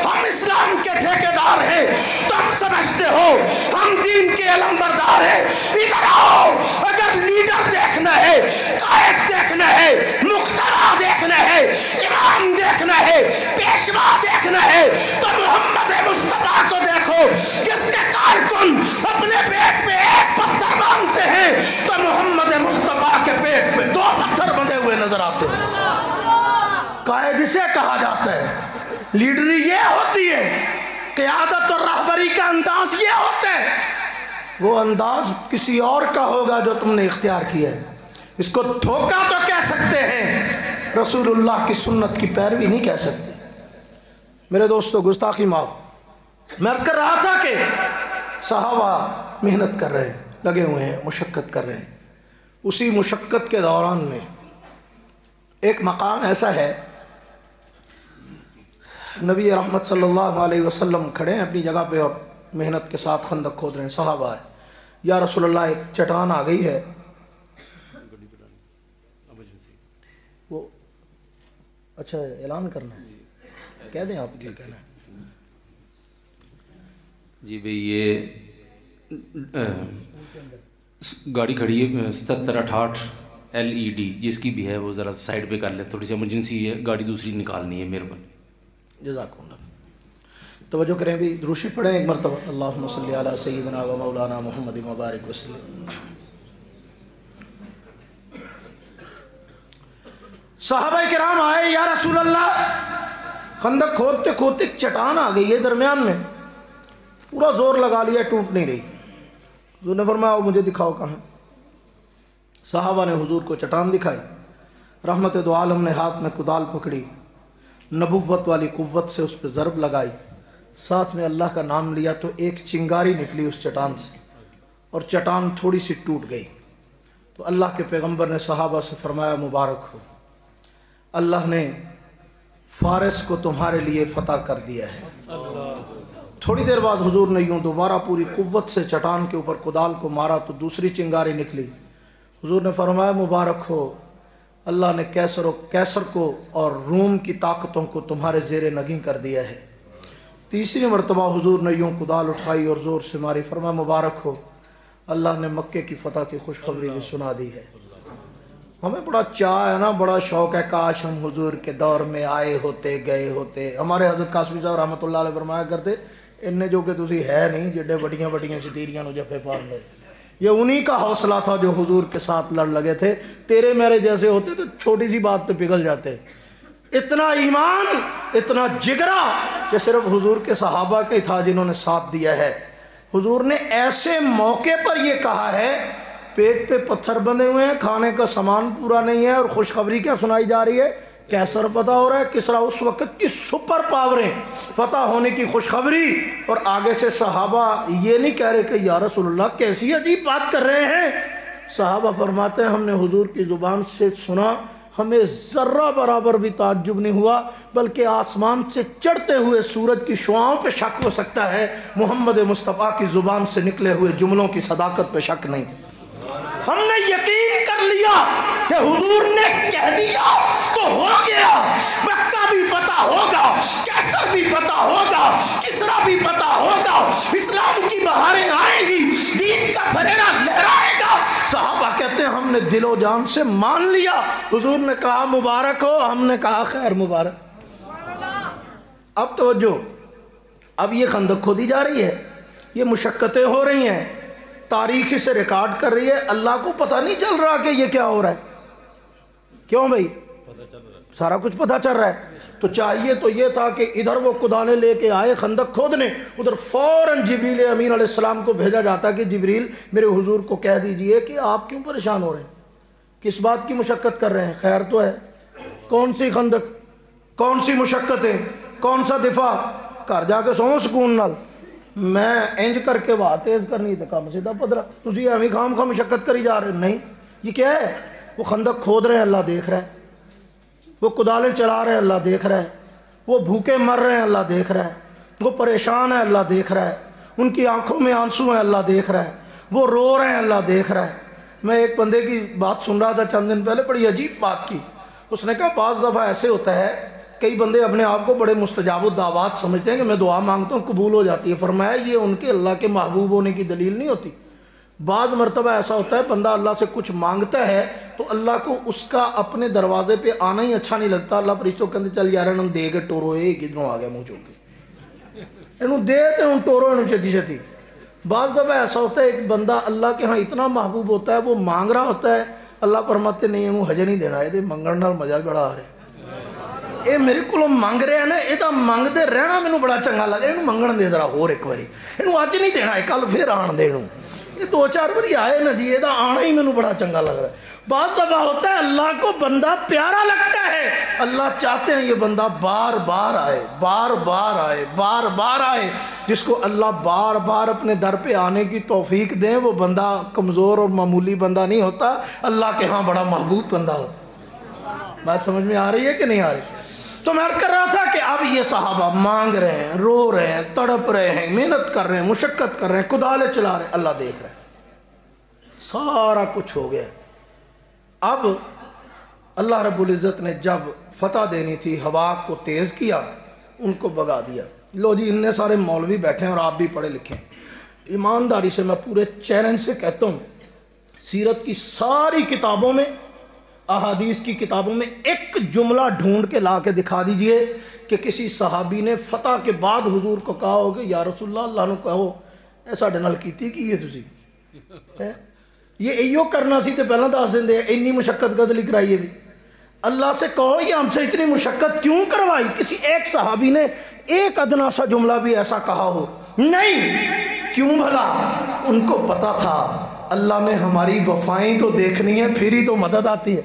ہم اسلام کے ٹھیکیدار ہیں, تم سمجھتے ہو ہم دین کے علمبردار ہیں. ادھر آؤ, اگر لیڈر دیکھنا ہے, قائد دیکھنا ہے, مقتدی دیکھنا ہے, امام دیکھنا ہے, پیشوا دیکھنا ہے تو محمد مصطفیٰ کو دیکھو جس کے کارکن اپنے پیٹ پہ 1 پتھر باندھتے ہیں تو محمد مصطفیٰ کے پیٹ پہ 2 پتھر بندھے ہوئے نظر آتے ہیں. قائد اسے کہا جاتا ہے. لیڈری یہ ہوتی ہے, قیادت اور رہبری کا انداز یہ ہوتا ہے. وہ انداز کسی اور کا ہوگا جو تم نے اختیار کیا ہے. اس کو دھوکہ تو کہہ سکتے ہیں, رسول اللہ کی سنت کی پیروی نہیں کہہ سکتے. میرے دوستو گستاخی معاف. میں عرض کر رہا تھا کہ صحابہ محنت کر رہے ہیں, لگے ہوئے ہیں, مشقت کر رہے ہیں. اسی مشقت کے دوران میں ایک مقام ایسا ہے, نبی رحمت صلی اللہ علیہ وسلم کھڑے ہیں اپنی جگہ پہ اور محنت کے ساتھ خندق کھود رہے ہیں. صحابہ ہے یا رسول اللہ ایک چٹان آ گئی ہے. وہ اچھا اعلان کرنا ہے, کہہ دیں آپ کیا کہنا ہے. جی بھئی یہ گاڑی کھڑی ہے 7768 LED جس کی بھی ہے وہ ذرا سائڈ پہ کر لیں, تھوڑی سی ایمرجنسی ہے, گاڑی دوسری نکالنی ہے, مہربانی. جزاکم اللہ. توجہ کریں بھی, دروشی پڑھیں ایک مرتبہ. اللہم صلی علی سیدنا و مولانا محمد مبارک وسلم. صحابہ کرام آئے, یا رسول اللہ خندق کھودتے کھودتے ایک چٹان آ گئی ہے درمیان میں, پورا زور لگا لیا, ٹوٹ نہیں رہی. حضور نے فرمایا مجھے دکھاؤ کہاں. صحابہ نے حضور کو چٹان دکھائی. رحمت دو عالم نے ہاتھ میں کدال پکڑی, نبوت والی قوت سے اس پہ ضرب لگائی, ساتھ میں اللہ کا نام لیا تو ایک چنگاری نکلی اس چٹان سے اور چٹان تھوڑی سی ٹوٹ گئی. تو اللہ کے پیغمبر نے صحابہ سے فرمایا مبارک ہو, اللہ نے فارس کو تمہارے لیے فتح کر دیا ہے. تھوڑی دیر بعد حضور نے یوں دوبارہ پوری قوت سے چٹان کے اوپر کدال کو مارا تو دوسری چنگاری نکلی. حضور نے فرمایا مبارک ہو, اللہ نے کیسر کو اور روم کی طاقتوں کو تمہارے زیر نگیں کر دیا ہے. تیسری مرتبہ حضور نے یوں کدال اٹھائی اور زور سے ماری. فرمایا مبارک ہو, اللہ نے مکے کی فتح کی خوشخبری بھی سنا دی ہے. ہمیں بڑا چاہ ہے نا, بڑا شوق ہے, کاش ہم حضور کے دور میں آئے ہوتے گئے ہوتے. ہمارے حضرت قاسمی صاحب رحمۃ اللہ علیہ فرمایا کرتے انہیں جو کہ تسی ہے نہیں جڈے بڑیاں بڑیاں شتیریاں نو جفے پاڑ لے. یہ انہی کا حوصلہ تھا جو حضور کے ساتھ لڑ لگے تھے. تیرے میرے جیسے ہوتے تو چھوٹی سی بات پہ پگھل جاتے. اتنا ایمان, اتنا جگرا کہ صرف حضور کے صحابہ کے تھا جنہوں نے ساتھ دیا ہے. حضور نے ایسے موقع پر یہ کہا ہے, پیٹ پہ پتھر بندھے ہوئے ہیں, کھانے کا سامان پورا نہیں ہے, اور خوشخبری کیا سنائی جا رہی ہے, کیسر پتہ ہو رہا ہے, کسرا اس وقت کی سپر پاوریں, فتح ہونے کی خوشخبری. اور آگے سے صحابہ یہ نہیں کہہ رہے کہ یا رسول اللہ کیسی عجیب بات کر رہے ہیں. صحابہ فرماتے ہیں ہم نے حضور کی زبان سے سنا, ہمیں ذرہ برابر بھی تعجب نہیں ہوا, بلکہ آسمان سے چڑھتے ہوئے سورج کی شعاؤں پہ شک ہو سکتا ہے, محمد مصطفیٰ کی زبان سے نکلے ہوئے جملوں کی صداقت پہ شک نہیں تھا. ہم نے یقین کر لیا کہ حضور نے کہہ دیا تو ہو گیا، مکہ بھی فتح ہوگا، کیسر بھی فتح ہوگا، کسرا بھی فتح ہوگا، اسلام کی بہاریں آئیں گی، دین کا پھریرا لہرائے گا۔ صحابہ کہتے ہیں ہم نے دل و جان سے مان لیا۔ حضور نے کہا مبارک ہو، ہم نے کہا خیر مبارک۔ اب توجہ، اب یہ خندق کھودی جا رہی ہے، یہ مشقتیں ہو رہی ہیں، تاریخ اسے ریکارڈ کر رہی ہے، اللہ کو پتہ نہیں چل رہا کہ یہ کیا ہو رہا ہے۔ کیوں بھائی؟ سارا کچھ پتہ چل رہا ہے۔ تو چاہیے تو یہ تھا کہ ادھر وہ کدالیں لے کے آئے خندق کھودنے، ادھر فوراً جبریل امین علیہ السلام کو بھیجا جاتا کہ جبریل میرے حضور کو کہہ دیجئے کہ آپ کیوں پریشان ہو رہے ہیں، کس بات کی مشقت کر رہے ہیں، خیر تو ہے، کون سی خندق، کون سی مشقتیں، کون سا دفاع، گھر جا کے سو سکون نال۔ میں انج کر کے وہ تیز کرنی تے کام سیدھا پدرا، تسی ایویں خام خواہ مشقت کری جا رہے ہیں۔ نہیں، یہ کیا ہے؟ وہ خندق کھود رہے ہیں، اللہ دیکھ رہا ہے، وہ کدالیں چلا رہے ہیں، اللہ دیکھ رہا ہے، وہ بھوکے مر رہے ہیں، اللہ دیکھ رہا ہے، وہ پریشان ہے، اللہ دیکھ رہا ہے، ان کی آنکھوں میں آنسو ہیں، اللہ دیکھ رہا ہے، وہ رو رہے ہیں، اللہ دیکھ رہا ہے۔ میں ایک بندے کی بات سن رہا تھا چند دن پہلے، بڑی عجیب بات کی۔ اس نے کہا بعض دفعہ ایسے ہوتا ہے، کئی بندے اپنے آپ کو بڑے مستجاب الدعوات سمجھتے ہیں کہ میں دعا مانگتا ہوں قبول ہو جاتی ہے۔ فرمایا یہ ان کے اللہ کے محبوب ہونے کی دلیل نہیں ہوتی۔ بعض مرتبہ ایسا ہوتا ہے بندہ اللہ سے کچھ مانگتا ہے تو اللہ کو اس کا اپنے دروازے پہ آنا ہی اچھا نہیں لگتا۔ اللہ فرشتوں کہتے چل یار انہوں دے کے ٹورو، یہ کدھروں آ گیا منہ چوک کے، انہوں دے تے انہوں ٹورو انہوں چھتی چھتی۔ بعض دفعہ ایسا ہوتا ہے ایک بندہ اللہ کے ہاں اتنا محبوب ہوتا ہے، وہ مانگ رہا ہوتا ہے، اللہ فرماتے نہیں انہوں حجے نہیں دینا، یہ منگن نال مزہ بڑا آ رہا ہے، یہ میرے کو مانگ رہے ہیں نا، یہ منگتے رہنا مینوں بڑا چنگا لگا، یہ منگن دے ذرا ہور ایک باری، یہ اج نہیں دینا، کل پھر آن دے، یہ دو چار باری آئے نا جی، یہ آنا ہی مینوں بڑا چنگا لگ رہا ہے۔ بعض دفعہ ہوتا ہے اللہ کو بندہ پیارا لگتا ہے، اللہ چاہتے ہیں یہ بندہ بار بار آئے، بار بار آئے، بار بار آئے۔ جس کو اللہ بار بار اپنے در پہ آنے کی توفیق دیں وہ بندہ کمزور اور معمولی بندہ نہیں ہوتا، اللہ کے ہاں بڑا محبوب بندہ ہوتا۔ بات سمجھ میں آ رہی ہے کہ نہیں آ رہی؟ تو میں عرض کر رہا تھا کہ اب یہ صحابہ مانگ رہے ہیں، رو رہے ہیں، تڑپ رہے ہیں، محنت کر رہے ہیں، مشقت کر رہے ہیں، کدالیں چلا رہے ہیں، اللہ دیکھ رہے ہیں، سارا کچھ ہو گیا۔ اب اللہ رب العزت نے جب فتح دینی تھی، ہوا کو تیز کیا، ان کو بگا دیا۔ لو جی اتنے سارے مولوی بیٹھے ہیں اور آپ بھی پڑھے لکھے ہیں، ایمانداری سے میں پورے چیلنج سے کہتا ہوں، سیرت کی ساری کتابوں میں، احادیث کی کتابوں میں ایک جملہ ڈھونڈ کے لا کے دکھا دیجئے کہ کسی صحابی نے فتح کے بعد حضور کو کہا ہو کہ یا رسول اللہ اللہ نے کہو ایسا ڈنل کیتی کی یہ تسی یہ ایو کرنا سی تے پہلا دس دن دے، اتنی مشقت قد لکھ رہی ہے بھی، اللہ سے کہو یہ ہم سے اتنی مشقت کیوں کروائی؟ کسی ایک صحابی نے ایک ادنا سا جملہ بھی ایسا کہا ہو؟ نہیں، کیوں بھلا؟ ان کو پتا تھا اللہ نے ہماری وفائیں تو دیکھنی ہے پھر ہی تو مدد آتی ہے،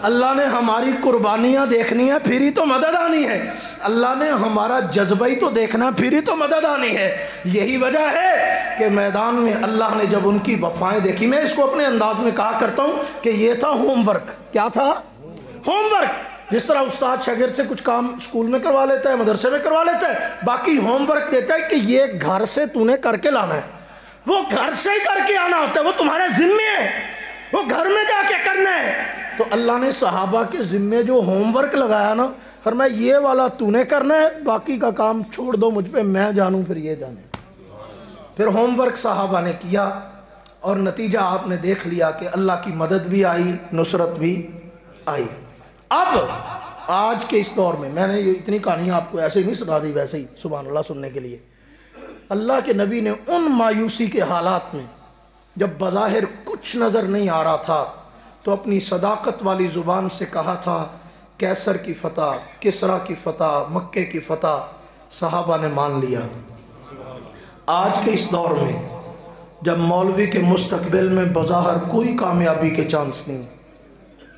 اللہ نے ہماری قربانیاں دیکھنی ہے پھر ہی تو مدد آنی ہے، اللہ نے ہمارا جذبہ ہی تو دیکھنا پھر ہی تو مدد آنی ہے۔ یہی وجہ ہے کہ میدان میں اللہ نے جب ان کی وفائیں دیکھی، میں اس کو اپنے انداز میں کہا کرتا ہوں کہ یہ تھا ہوم ورک۔ کیا تھا؟ Home work. جس طرح استاد شاگرد سے کچھ کام اسکول میں کروا لیتا ہے، مدرسے میں کروا لیتا ہے، باقی ہوم ورک دیتا ہے کہ یہ گھر سے تو نے کر کے لانا ہے، وہ گھر سے ہی کر کے آنا ہوتا ہے، وہ تمہارے ذمے ہے، وہ گھر میں جا کے کرنا ہے۔ تو اللہ نے صحابہ کے ذمے جو ہوم ورک لگایا نا، فرمایا یہ والا تو نے کرنا ہے، باقی کا کام چھوڑ دو مجھ پہ، میں جانوں پھر یہ جانے۔ پھر ہوم ورک صحابہ نے کیا اور نتیجہ آپ نے دیکھ لیا کہ اللہ کی مدد بھی آئی، نصرت بھی آئی۔ اب آج کے اس دور میں نے یہ اتنی کہانیاں آپ کو ایسے ہی نہیں سنا دی، ویسے ہی سبحان اللہ سننے کے لیے۔ اللہ کے نبی نے ان مایوسی کے حالات میں جب بظاہر کچھ نظر نہیں آ رہا تھا تو اپنی صداقت والی زبان سے کہا تھا کیسر کی فتح، کسرا کی فتح، مکے کی فتح، صحابہ نے مان لیا۔ آج کے اس دور میں جب مولوی کے مستقبل میں بظاہر کوئی کامیابی کے چانس نہیں،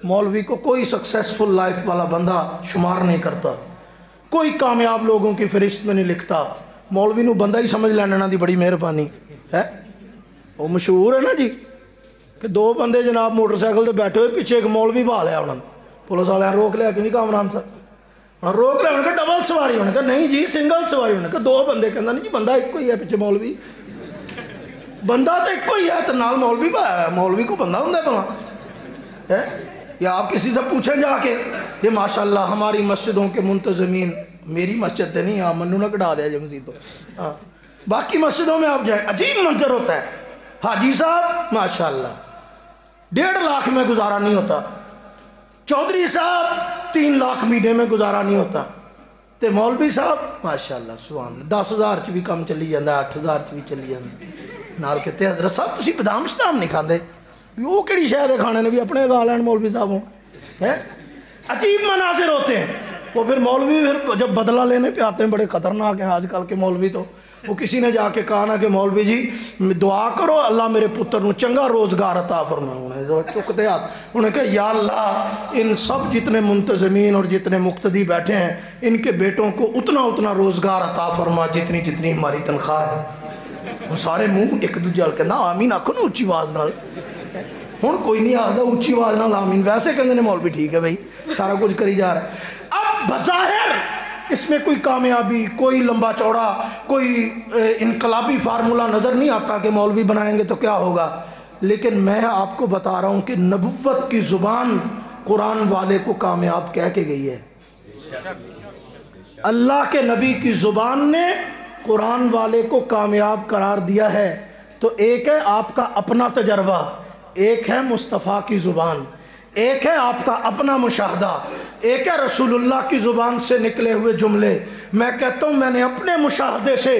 مولوی کو کوئی سکسیسفل لائف والا بندہ شمار نہیں کرتا، کوئی کامیاب لوگوں کی فہرست میں نہیں لکھتا، مولوی نو بندہ ہی سمجھ لینا دی بڑی مہربانی ہے۔ وہ مشہور ہے نا جی کہ دو بندے جناب موٹر سائیکل سے بیٹھے ہوئے، پیچھے ایک مولوی بہا لیا انہوں نے، پولیس والے روک لیا کہ نہیں کامران صاحب روک لیا، انہوں نے کہا ڈبل سواری، انہوں نے کہا نہیں جی سنگل سواری، انہوں نے کہا دو بندے، کہنا نہیں جی بندہ ایک کوئی ہے پیچھے مولوی، بندہ تو ایک ہی ہے تو نال مولوی پایا ہے، مولوی کو بندہ ہوں بنا ہے؟ یا آپ کسی سے پوچھیں جا کے، یہ ماشاءاللہ ہماری مسجدوں کے منتظمین، میری مسجد تے نہیں، آپ منو نہ کٹا دیا جی مسجد تو، باقی مسجدوں میں آپ جائیں عجیب منظر ہوتا ہے، حاجی صاحب ماشاءاللہ 1.5 لاکھ میں گزارا نہیں ہوتا، چودھری صاحب 3 لاکھ مہینے میں گزارا نہیں ہوتا، تے مولوی صاحب ماشاءاللہ سبحان اللہ 10,000 چ بھی کم چلی جاندہ، 8,000 چ بھی چلی جاندہ، نال کہتے ہیں حضرت صاحب تسی بادام شدام نہیں کھاندے، وہ کیڑی شاید کھانے نے بھی اپنے گا لین مولوی صاحب ہوں، عجیب مناظر ہوتے ہیں۔ وہ پھر مولوی پھر جب بدلہ لینے پہ آتے ہیں بڑے خطرناک ہیں آج کل کے مولوی، تو وہ کسی نے جا کے کہا نا کہ مولوی جی دعا کرو اللہ میرے پتر نو چنگا روزگار عطا فرمائے، انہیں چکتے ہاتھ انہیں کہا یا اللہ ان سب جتنے منتظمین اور جتنے مقتدی بیٹھے ہیں ان کے بیٹوں کو اتنا روزگار عطا فرما جتنی ہماری تنخواہ ہے۔ وہ سارے منہ ایک دوجے کے نا آمین آکھو نا اچھی آواز نال، ہوں کوئی نہیں آخر اچھی آواز نال آمین، ویسے کہتے ہیں مولوی ٹھیک ہے بھائی سارا کچھ کری جا رہا ہے۔ اب بظاہر اس میں کوئی کامیابی، کوئی لمبا چوڑا، کوئی انقلابی فارمولہ نظر نہیں آتا کہ مولوی بنائیں گے تو کیا ہوگا، لیکن میں آپ کو بتا رہا ہوں کہ نبوت کی زبان قرآن والے کو کامیاب کہہ کے گئی ہے، اللہ کے نبی کی زبان نے قرآن والے کو کامیاب قرار دیا ہے۔ تو ایک ہے آپ کا اپنا تجربہ، ایک ہے مصطفیٰ کی زبان، ایک ہے آپ کا اپنا مشاہدہ، ایک ہے رسول اللہ کی زبان سے نکلے ہوئے جملے۔ میں کہتا ہوں میں نے اپنے مشاہدے سے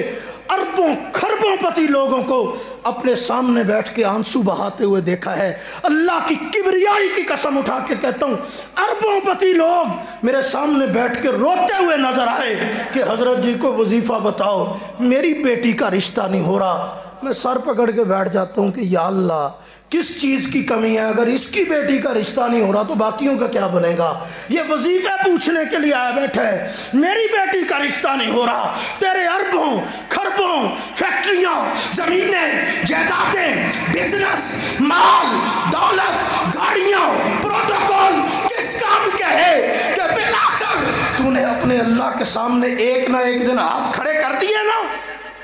اربوں کھربوں پتی لوگوں کو اپنے سامنے بیٹھ کے آنسو بہاتے ہوئے دیکھا ہے، اللہ کی کبریائی کی قسم اٹھا کے کہتا ہوں اربوں پتی لوگ میرے سامنے بیٹھ کے روتے ہوئے نظر آئے کہ حضرت جی کو وظیفہ بتاؤ، میری بیٹی کا رشتہ نہیں ہو رہا۔ میں سر پکڑ کے بیٹھ جاتا ہوں کہ یا اللہ کس چیز کی کمی ہے، اگر اس کی بیٹی کا رشتہ نہیں ہو رہا تو باقیوں کا کیا بنے گا۔ یہ وظیفہ پوچھنے کے لیے آیا بیٹھا ہے، میری بیٹی کا رشتہ نہیں ہو رہا، تیرے اربوں کھربوں فیکٹریاں زمینیں جائیدادیں بزنس مال دولت گاڑیاں پروٹوکول کس کام کے ہے کہ بلا کر تو نے اپنے اللہ کے سامنے ایک نہ ایک دن ہاتھ کھڑے کر دیے نا۔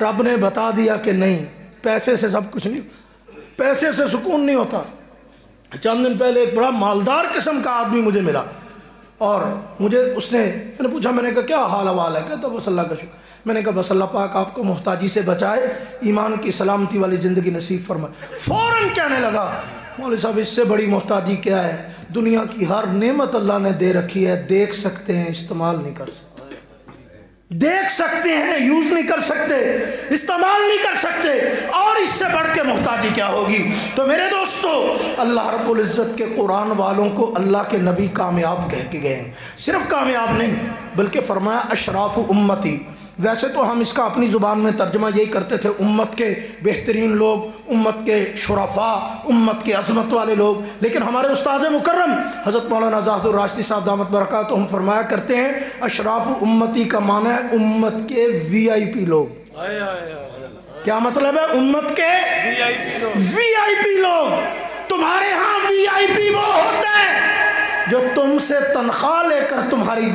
رب نے بتا دیا کہ نہیں، پیسے سے سب کچھ نہیں، پیسے سے سکون نہیں ہوتا۔ چند دن پہلے ایک بڑا مالدار قسم کا آدمی مجھے ملا اور مجھے اس نے میں نے پوچھا، میں نے کہا کیا حال حوال ہے، کہتا بس اللہ کا شکر۔ میں نے کہا بس اللہ پاک آپ کو محتاجی سے بچائے، ایمان کی سلامتی والی زندگی نصیب فرمائے۔ فوراً کہنے لگا مولوی صاحب اس سے بڑی محتاجی کیا ہے، دنیا کی ہر نعمت اللہ نے دے رکھی ہے، دیکھ سکتے ہیں استعمال نہیں کر سکتے، دیکھ سکتے ہیں یوز نہیں کر سکتے، استعمال نہیں کر سکتے، اور اس سے بڑھ کے محتاجی کیا ہوگی۔ تو میرے دوستو اللہ رب العزت کے قرآن والوں کو اللہ کے نبی کامیاب کہہ کے گئے ہیں، صرف کامیاب نہیں بلکہ فرمایا اشراف امتی۔ ویسے تو ہم اس کا اپنی زبان میں ترجمہ یہی کرتے تھے امت کے بہترین لوگ، امت کے شرفاء، امت کے عظمت والے لوگ، لیکن ہمارے استاد مکرم حضرت مولانا زاہد الراشدی صاحب دامت برکاتہم فرمایا کرتے ہیں اشراف امتی کا معنی ہے امت کے وی آئی پی لوگ۔ کیا مطلب ہے؟ امت کے وی آئی پی لوگ۔ تمہارے ہاں وی آئی پی وہ ہوتا ہے جو تم سے تنخواہ لے کر تمہاری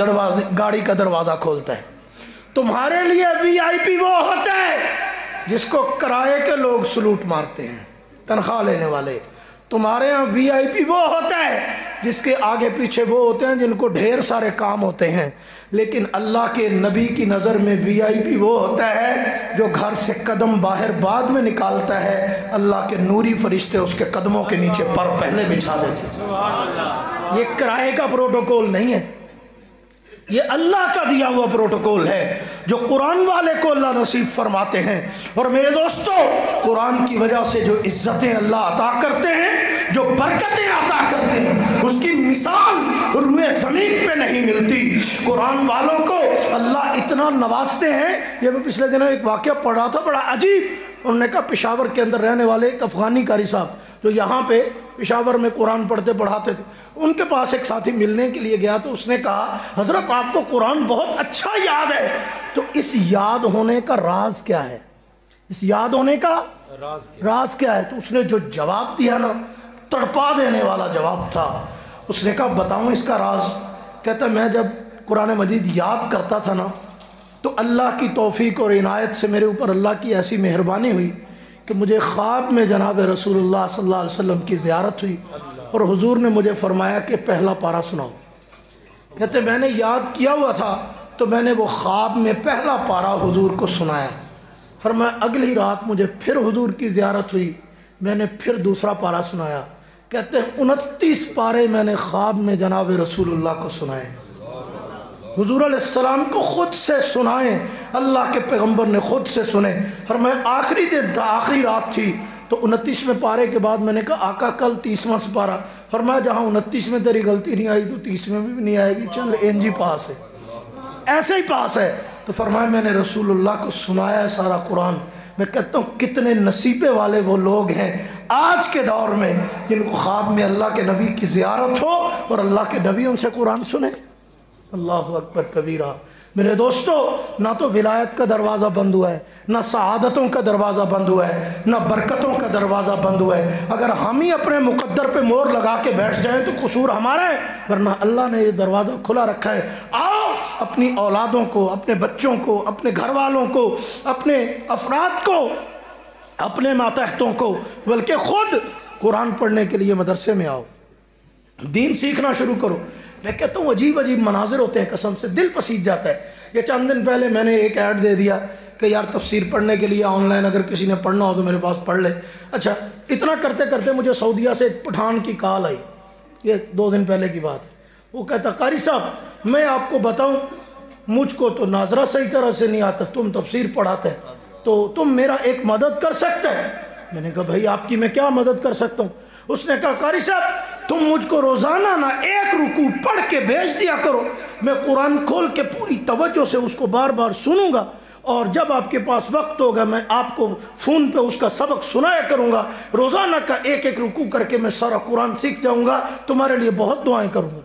گاڑی کا دروازہ کھولتا ہے، تمہارے لیے وی آئی پی وہ ہوتا ہے جس کو کرائے کے لوگ سلوٹ مارتے ہیں، تنخواہ لینے والے۔ تمہارے ہاں وی آئی پی وہ ہوتا ہے جس کے آگے پیچھے وہ ہوتے ہیں جن کو ڈھیر سارے کام ہوتے ہیں، لیکن اللہ کے نبی کی نظر میں وی آئی پی وہ ہوتا ہے جو گھر سے قدم باہر بعد میں نکالتا ہے، اللہ کے نوری فرشتے اس کے قدموں کے نیچے پر پہلے بچھا دیتے ہیں۔ یہ کرائے کا پروٹوکول نہیں ہے، یہ اللہ کا دیا ہوا پروٹوکول ہے جو قرآن والے کو اللہ نصیب فرماتے ہیں۔ اور میرے دوستو قرآن کی وجہ سے جو عزتیں اللہ عطا کرتے ہیں، جو برکتیں عطا کرتے ہیں، اس کی مثال روئے زمین پہ نہیں ملتی۔ قرآن والوں کو اللہ اتنا نوازتے ہیں۔ یہ میں پچھلے دنوں ایک واقعہ پڑھ رہا تھا بڑا عجیب، انہوں نے کہا پشاور کے اندر رہنے والے ایک افغانی قاری صاحب جو یہاں پہ پشاور میں قرآن پڑھتے پڑھاتے تھے، ان کے پاس ایک ساتھی ملنے کے لیے گیا تو اس نے کہا حضرت آپ کو قرآن بہت اچھا یاد ہے، تو اس یاد ہونے کا راز کیا ہے؟ اس یاد ہونے کا راز کیا ہے؟ تو اس نے جو جواب دیا نا تڑپا دینے والا جواب تھا۔ اس نے کہا بتاؤں اس کا راز؟ کہتا میں جب قرآن مجید یاد کرتا تھا نا تو اللہ کی توفیق اور عنایت سے میرے اوپر اللہ کی ایسی مہربانی ہوئی کہ تو مجھے خواب میں جناب رسول اللہ صلی اللہ علیہ وسلم کی زیارت ہوئی اور حضور نے مجھے فرمایا کہ پہلا پارہ سناؤ. کہتے میں نے یاد کیا ہوا تھا تو میں نے وہ خواب میں پہلا پارہ حضور کو سنایا. فرمایا اگلی رات مجھے پھر حضور کی زیارت ہوئی, میں نے پھر دوسرا پارہ سنایا. کہتے ہیں 29 پارے میں نے خواب میں جناب رسول اللہ کو سنائے. حضور علیہ السلام کو خود سے سنائیں, اللہ کے پیغمبر نے خود سے سنے. فرمایا آخری دن تھا, آخری رات تھی, تو 29ویں پارے کے بعد میں نے کہا آقا کل 30واں سپارہ. فرمایا جہاں 29 میں تیری غلطی نہیں آئی تو 30 میں بھی نہیں آئے گی, چل انجی پاس ہے, ایسے ہی پاس ہے. تو فرمایا میں نے رسول اللہ کو سنایا ہے سارا قرآن. میں کہتا ہوں کتنے نصیبے والے وہ لوگ ہیں آج کے دور میں جن کو خواب میں اللہ کے نبی کی زیارت ہو اور اللہ کے نبی ان سے قرآن سنے. اللہ اکبر کبیرہ. میرے دوستو, نہ تو ولایت کا دروازہ بند ہوا ہے, نہ سعادتوں کا دروازہ بند ہوا ہے, نہ برکتوں کا دروازہ بند ہوا ہے. اگر ہم ہی اپنے مقدر پہ مور لگا کے بیٹھ جائیں تو قصور ہمارا ہے, ورنہ اللہ نے یہ دروازہ کھلا رکھا ہے. آؤ اپنی اولادوں کو, اپنے بچوں کو, اپنے گھر والوں کو, اپنے افراد کو, اپنے ماتحتوں کو, بلکہ خود قرآن پڑھنے کے لیے مدرسے میں آؤ, دین سیکھنا شروع کرو. میں کہتا ہوں عجیب عجیب مناظر ہوتے ہیں, قسم سے دل پسیج جاتا ہے. یہ چند دن پہلے میں نے ایک ایڈ دے دیا کہ یار تفسیر پڑھنے کے لیے آن لائن اگر کسی نے پڑھنا ہو تو میرے پاس پڑھ لے. اچھا, اتنا کرتے کرتے مجھے سعودیہ سے ایک پٹھان کی کال آئی, یہ 2 دن پہلے کی بات. وہ کہتا قاری صاحب میں آپ کو بتاؤں, مجھ کو تو ناظرہ صحیح طرح سے نہیں آتا, تم تفسیر پڑھاتے ہیں تو تم میرا ایک مدد کر سکتے ہیں. میں نے کہا بھائی آپ کی میں کیا مدد کر سکتا ہوں. اس نے کہا قاری صاحب تم مجھ کو روزانہ نہ ایک رکوع پڑھ کے بھیج دیا کرو, میں قرآن کھول کے پوری توجہ سے اس کو بار بار سنوں گا, اور جب آپ کے پاس وقت ہوگا میں آپ کو فون پہ اس کا سبق سنایا کروں گا. روزانہ کا ایک ایک رکوع کر کے میں سارا قرآن سیکھ جاؤں گا, تمہارے لیے بہت دعائیں کروں گا.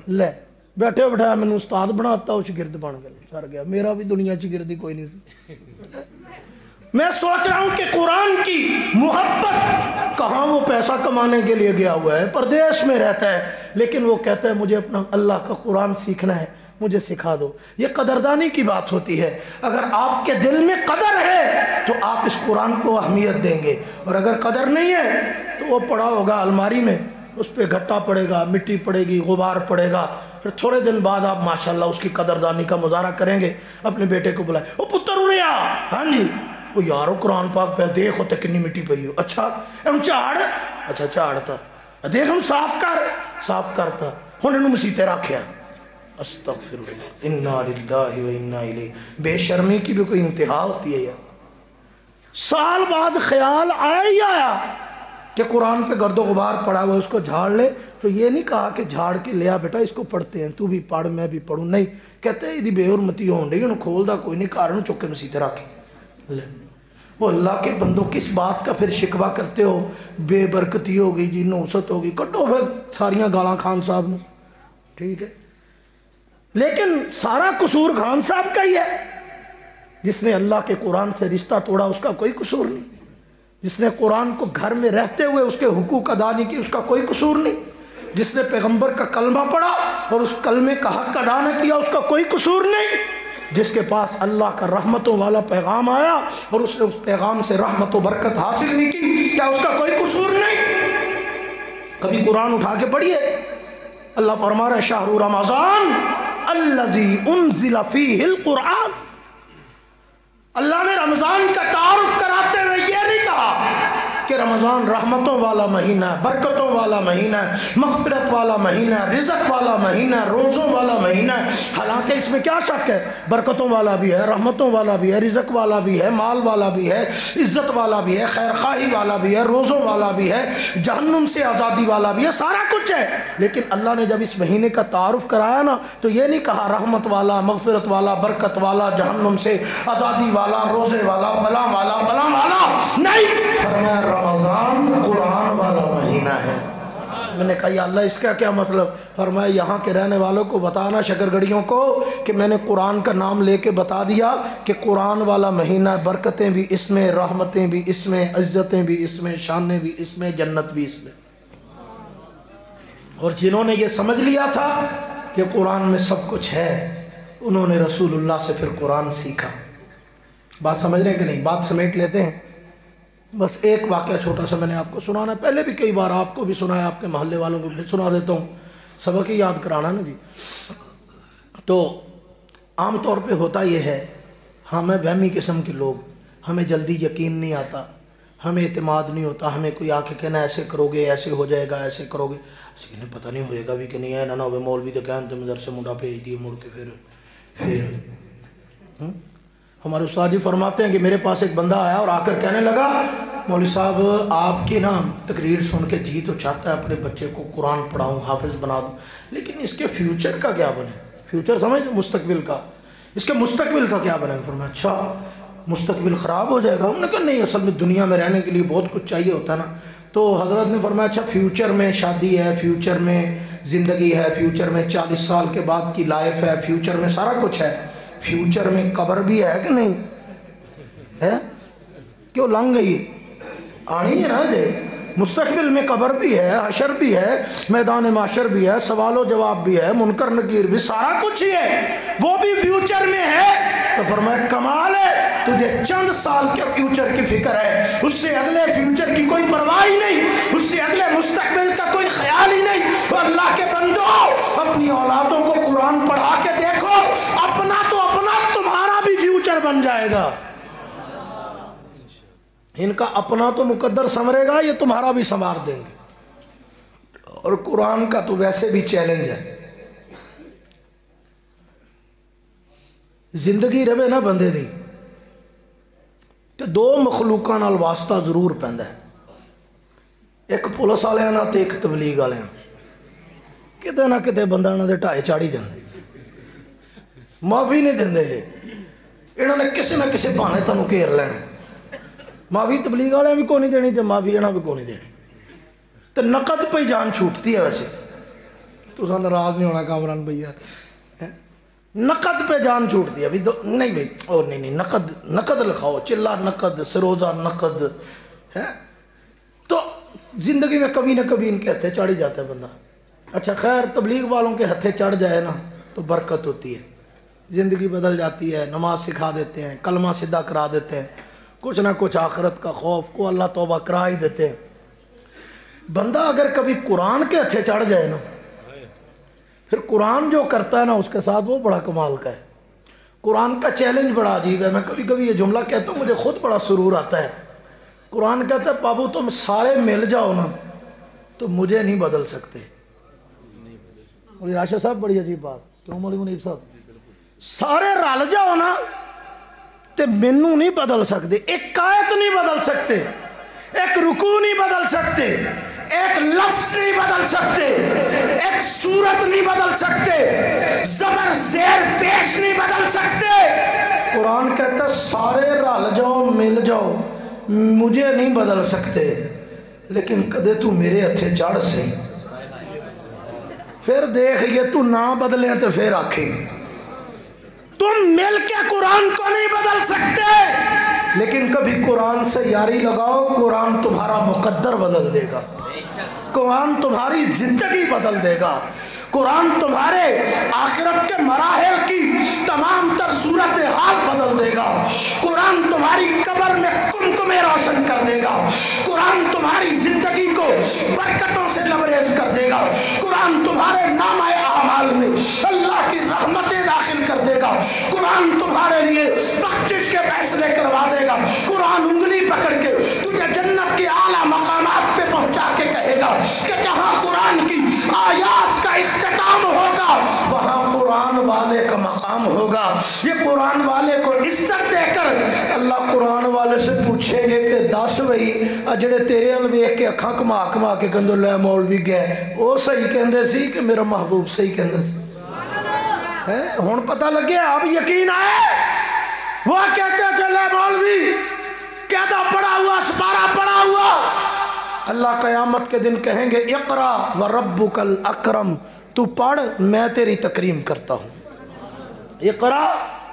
لے بیٹھے بٹھایا میں نے استاد بناتا ہوں, شگرد بن گیا, سر گیا. میرا بھی دنیا شگردی کوئی نہیں سی. میں سوچ رہا ہوں کہ قرآن کی محبت کہاں, وہ پیسہ کمانے کے لیے گیا ہوا ہے, پردیش میں رہتا ہے, لیکن وہ کہتا ہے مجھے اپنا اللہ کا قرآن سیکھنا ہے, مجھے سکھا دو. یہ قدردانی کی بات ہوتی ہے. اگر آپ کے دل میں قدر ہے تو آپ اس قرآن کو اہمیت دیں گے, اور اگر قدر نہیں ہے تو وہ پڑا ہوگا الماری میں, اس پہ گھٹا پڑے گا, مٹی پڑے گی, غبار پڑے گا, پھر تھوڑے دن بعد آپ ماشاءاللہ اس کی قدردانی کا مظاہرہ کریں گے. اپنے بیٹے کو بلائے, او پتر اڑے آ, ہاں جی وہ یارو قرآن پاک پہ دیکھ ہوتا کنی مٹی پئی ہو, اچھا ہم چاڑ, اچھا چاڑتا, دیکھ ہم صاف کرتا, ہن انہوں مسیتے رکھیا. استغفر اللہ, انا للہ و انا الیہ. بے شرمی کی بھی کوئی انتہا ہوتی ہے یار. سال بعد خیال آیا کہ قرآن پہ گرد و غبار پڑا ہوا, اس کو جھاڑ لے. تو یہ نہیں کہا کہ جھاڑ کے لیا بیٹا اس کو پڑھتے ہیں, تو بھی پڑھ میں بھی پڑھوں, نہیں. کہتے ہیں یہ بے حرمتی ہون رہی, انہوں کھول دا کوئی نہیں, کارنوں چک کے مسیتے رکھے. وہ اللہ کے بندوں کس بات کا پھر شکوہ کرتے ہو, بے برکتی ہو گئی جی, نوست ہو گئی, کٹو پھر ساریاں گالاں خان صاحب نے, ٹھیک ہے. لیکن سارا قصور خان صاحب کا ہی ہے. جس نے اللہ کے قرآن سے رشتہ توڑا اس کا کوئی قصور نہیں. جس نے قرآن کو گھر میں رہتے ہوئے اس کے حقوق ادا نہیں کی اس کا کوئی قصور نہیں. جس نے پیغمبر کا کلمہ پڑھا اور اس کلمے کا حق ادا نہ کیا اس کا کوئی قصور نہیں. جس کے پاس اللہ کا رحمتوں والا پیغام آیا اور اس نے اس پیغام سے رحمت و برکت حاصل نہیں کی, کیا اس کا کوئی قصور نہیں؟ کبھی قرآن اٹھا کے پڑھیے, اللہ فرما رہا ہے شہر رمضان الذی انزل فیہ القرآن. اللہ نے رمضان کا تعارف کراتے ہوئے یہ نہیں کہا کہ رمضان رحمتوں والا مہینہ ہے, برکتوں والا مہینہ ہے, مغفرت والا مہینہ ہے, رزق والا مہینہ ہے, روزوں والا مہینہ ہے. حالانکہ اس میں کیا شک ہے, برکتوں والا بھی ہے, رحمتوں والا بھی ہے, رزق والا بھی ہے, مال والا بھی ہے, عزت والا بھی ہے, خیر خواہی والا بھی ہے, روزوں والا بھی ہے, جہنم سے آزادی والا بھی ہے, سارا کچھ ہے. لیکن اللہ نے جب اس مہینے کا تعارف کرایا نا تو یہ نہیں کہا رحمت والا, مغفرت والا, برکت والا, جہنم سے آزادی والا, روزے والا, فلاں والا, فلاں والا, نہیں. فرمایا رمضان قرآن والا مہینہ ہے. میں نے کہا یا اللہ اس کا کیا مطلب؟ فرمایا یہاں کے رہنے والوں کو بتانا, شکر گڑیوں کو, کہ میں نے قرآن کا نام لے کے بتا دیا کہ قرآن والا مہینہ, برکتیں بھی اس میں, رحمتیں بھی اس میں, عزتیں بھی اس میں, شانیں بھی اس میں, جنت بھی اس میں. اور جنہوں نے یہ سمجھ لیا تھا کہ قرآن میں سب کچھ ہے, انہوں نے رسول اللہ سے پھر قرآن سیکھا. بات سمجھ رہے ہیں کہ نہیں؟ بات سمیٹ لیتے ہیں. بس ایک واقعہ چھوٹا سا میں نے آپ کو سنانا ہے، پہلے بھی کئی بار آپ کو بھی سنا ہے، آپ کے محلے والوں کو بھی سنا دیتا ہوں، سبق ہی یاد کرانا نا جی۔ تو عام طور پہ ہوتا یہ ہے، ہمیں وہمی قسم کے لوگ، ہمیں جلدی یقین نہیں آتا، ہمیں اعتماد نہیں ہوتا، ہمیں کوئی آ کے کہنا ایسے کرو گے ایسے ہو جائے گا ایسے کرو گے، انہیں پتہ نہیں ہوئے گا بھی کہ نہیں ہے نہ ہوئے، مولوی تو کہن تو ادھر سے منڈا بھیج دیے مڑ کے پھر ہمارے استاد جی فرماتے ہیں کہ میرے پاس ایک بندہ آیا اور آ کر کہنے لگا مولوی صاحب آپ کی نا تقریر سن کے جی تو چاہتا ہے اپنے بچے کو قرآن پڑھاؤں حافظ بنا دوں، لیکن اس کے فیوچر کا کیا بنے، فیوچر سمجھ مستقبل کا، اس کے مستقبل کا کیا بنے؟ فرمایا اچھا مستقبل خراب ہو جائے گا؟ ہم نے کہا نہیں، اصل میں دنیا میں رہنے کے لیے بہت کچھ چاہیے ہوتا ہے نا۔ تو حضرت نے فرمایا اچھا فیوچر میں شادی ہے، فیوچر میں زندگی ہے، فیوچر میں 40 سال کے بعد کی لائف ہے، فیوچر میں سارا کچھ ہے، فیوچر میں قبر بھی ہے کہ نہیں ہے؟ کیوں لنگ گئی؟ آنی ہے نا جی، مستقبل میں قبر بھی ہے، حشر بھی ہے، میدان معاشر بھی ہے، سوال و جواب بھی ہے، منکر نکیر بھی، سارا کچھ ہی ہے، وہ بھی فیوچر میں ہے۔ تو فرمایا کمال ہے، تجھے چند سال کے فیوچر کی فکر ہے، اس سے اگلے فیوچر کی کوئی پرواہ ہی نہیں، اس سے اگلے مستقبل کا کوئی خیال ہی نہیں۔ تو اللہ کے بندو اپنی اولادوں کو قرآن پڑھا کے دیکھو، اپنا تو اپنا تمہارا بھی فیوچر بن جائے گا۔ ان کا اپنا تو مقدر سنورے گا، یہ تمہارا بھی سنوار دیں گے۔ اور قرآن کا تو ویسے بھی چیلنج ہے، زندگی رہے نا بندے دی تو دو مخلوقاں نال واسطہ ضرور پیندا ہے، ایک پولیس والے نال تے ایک تبلیغ والے نال، کتے نہ کتے بندہ انہاں دے ٹھائے چاڑی جاندے، معافی نہیں دیندے، انہوں نے کسی نہ کسی بہانے تانوں گھیر لینا، معافی تبلیغ والے بھی کو نہیں دینی تے معافی انہاں بھی کو نہیں دینی، تو نقد پہ جان چھوٹتی ہے۔ ویسے تو سا ناراض نہیں ہونا کامران بھیا، نقد پہ جان چھوٹتی ہے، نہیں بھائی او نہیں نقد لکھاؤ، چلا نقد، سروزہ نقد ہے۔ تو زندگی میں کبھی نہ کبھی ان کے ہتھے چڑھ جاتا ہے بندہ۔ اچھا خیر، تبلیغ والوں کے ہتھے چڑھ جائے نا تو برکت ہوتی ہے، زندگی بدل جاتی ہے، نماز سکھا دیتے ہیں، کلمہ سیدھا کرا دیتے ہیں، کچھ نہ کچھ آخرت کا خوف کو اللہ توبہ کرا ہی دیتے ہیں۔ بندہ اگر کبھی قرآن کے ہتھے چڑھ جائے نا، پھر قرآن جو کرتا ہے نا اس کے ساتھ وہ بڑا کمال کا ہے۔ قرآن کا چیلنج بڑا عجیب ہے، میں کبھی کبھی یہ جملہ کہتا ہوں، مجھے خود بڑا سرور آتا ہے۔ قرآن کہتا ہے بابو تم سارے مل جاؤ نا تو مجھے نہیں بدل سکتے۔ مولوی راشد صاحب بڑی عجیب بات، کیوں مولوی منیب صاحب؟ سارے رل جاؤ نا تے مینوں نہیں بدل سکتے، ایک آیت نہیں بدل سکتے، ایک رکوع نہیں بدل سکتے، ایک لفظ نہیں بدل سکتے، ایک صورت نہیں بدل سکتے، زبر زیر پیش نہیں بدل سکتے۔ قرآن کہتا ہے سارے رل جاؤ مل جاؤ مجھے نہیں بدل سکتے، لیکن کدے تو میرے ہتھے چڑھ سے پھر دیکھ یہ تو نہ بدلیں تو پھر آکھیں تم مل کے قرآن کو نہیں بدل سکتے، لیکن کبھی قرآن سے یاری لگاؤ، قرآن تمہارا مقدر بدل دے گا، قرآن تمہاری زندگی بدل دے گا، قرآن تمہارے آخرت کے مراحل کی تمام تر صورتحال بدل دے گا، قرآن تمہاری قبر میں کمکمے روشن کر دے گا، قرآن تمہاری زندگی کو برکتوں سے لبریز کر دے گا، قرآن تمہارے نامہ اعمال میں اللہ کی رحمتیں داخل کر دے گا، قرآن تمہارے لیے بخشش کے فیصلے کروا دے گا، قرآن انگلی پکڑ کے تجھے جنت کے اعلیٰ مقامات پہ پہنچا کے کہے گا کہ جہاں قرآن کی آیات کا اختتام ہوگا وہاں قرآن والے کا مقام ہوگا۔ یہ قرآن والے کو عزت دے کر اللہ قرآن والے سے پوچھیں گے کہ دس بھئی جڑے تیرے ال ویکھ کے اکھاں کما کما کے کہندے لے مولوی گئے وہ صحیح کہندے سی کہ میرا محبوب صحیح کہندے سی، ہن پتہ لگے اب یقین آئے، وہ کہتے چلے مولوی کہتا پڑا ہوا سپارہ پڑا ہوا۔ اللہ قیامت کے دن کہیں گے اقرا وربک الاکرم، تو پڑھ میں تیری تکریم کرتا ہوں، اقرا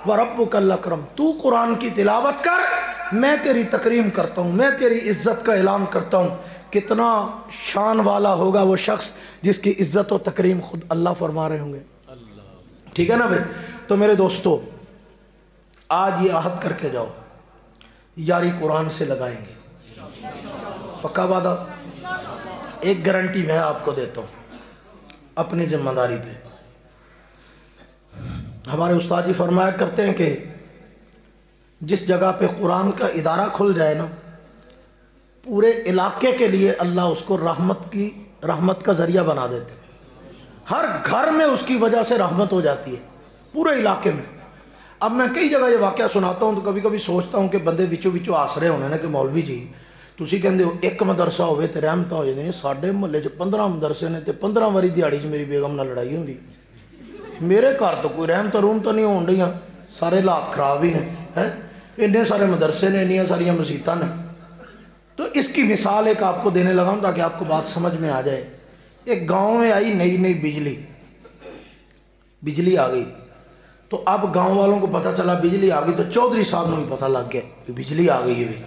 وربک الاکرم، تو قرآن کی تلاوت کر میں تیری تکریم کرتا ہوں، میں تیری عزت کا اعلان کرتا ہوں۔ کتنا شان والا ہوگا وہ شخص جس کی عزت و تکریم خود اللہ فرما رہے ہوں گے، ٹھیک ہے نا بھائی؟ تو میرے دوستو آج یہ عہد کر کے جاؤ، یاری قرآن سے لگائیں گے، پکا وعدہ؟ ایک گارنٹی میں آپ کو دیتا ہوں اپنی ذمہ داری پہ. ہمارے استاد جی فرمایا کرتے ہیں کہ جس جگہ پہ قرآن کا ادارہ کھل جائے نا، پورے علاقے کے لیے اللہ اس کو رحمت کا ذریعہ بنا دیتے. ہر گھر میں اس کی وجہ سے رحمت ہو جاتی ہے پورے علاقے میں. اب میں کئی جگہ یہ واقعہ سناتا ہوں تو کبھی کبھی سوچتا ہوں کہ بندے وچوں آسرے ہونے نے کہ مولوی جی تسی کہندے ہو ایک مدرسہ ہوئے تے رحمتاں ہو جاندیاں. ساڈے محلے 'چ 15 مدرسے نے تے 15 واری دیہاڑی 'ਚ میری بیگم نال لڑائی ہوندی. میرے گھر تو کوئی رحمت تو نہیں ہون ڈیاں، سارے حالات خراب ہی نے. اتنے سارے مدرسے نے، اتنی ساریاں مسجداں نے. تو اس کی مثال ایک آپ کو دینے لگا ہوں تاکہ آپ کو بات سمجھ میں آ جائے. ایک گاؤں میں آئی نئی بجلی آ گئی. تو اب گاؤں والوں کو پتہ چلا بجلی آ گئی، تو چودھری صاحب نے بھی پتہ لگ گیا کہ بجلی آ گئی ہے.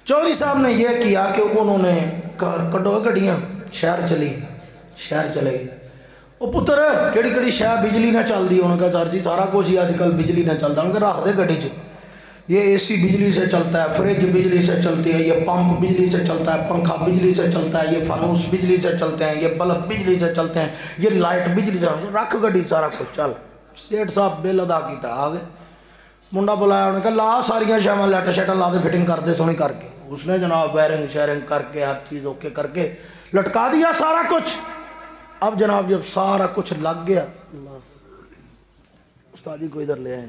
چودھری صاحب نے یہ کیا کہ انہوں نے کڈو گڈیاں شہر چلے گئے. وہ پتر کیڑی شہر بجلی نہ چلتی؟ انہوں نے کہا سر جی سارا کچھ ہی آج کل بجلی نہ چلتا. انہوں نے کہا رکھ دے گڈی 'چ، یہ اے سی بجلی سے چلتا ہے، فریج بجلی سے چلتی ہے، یہ پمپ بجلی سے چلتا ہے، پنکھا بجلی سے چلتا ہے، یہ فانوس بجلی سے چلتے ہیں، یہ بلب بجلی سے چلتے ہیں، یہ لائٹ بجلی سے. رکھ گڈی سارا کچھ چل. سیٹ صاحب بل ادا کیتا آ گئے. منڈا بلایا، انہوں نے کہا لا ساریاں شاواں لائٹ شیٹاں لا دے، فٹنگ کر دے سونی کر کے. اس نے جناب وائرنگ شیرنگ کر کے ہر چیز اوکے کر کے لٹکا دیا سارا کچھ. اب جناب جب سارا کچھ لگ گیا، استاد جی کو ادھر لے آئے،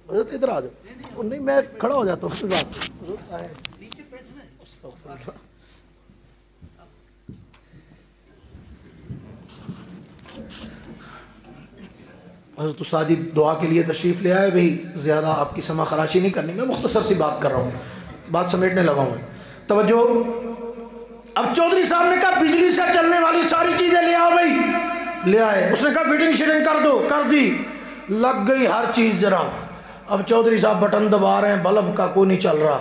ادھر آ جاؤ. نہیں میں کھڑا ہو جاتا ہوں. حضرت استاد جی دعا کے لیے تشریف لے آئے. بھائی زیادہ آپ کی سما خراشی نہیں کرنی، میں مختصر سی بات کر رہا ہوں، بات سمیٹنے لگا ہوں میں. توجہ. اب چودھری صاحب نے کہا بجلی سے چلنے والی ساری چیزیں لے آؤ بھائی. لے آئے. اس نے کہا فٹنگ شٹنگ کر دو، کر دی. لگ گئی ہر چیز جناب. اب چودھری صاحب بٹن دبا رہے ہیں، بلب کا کوئی نہیں چل رہا،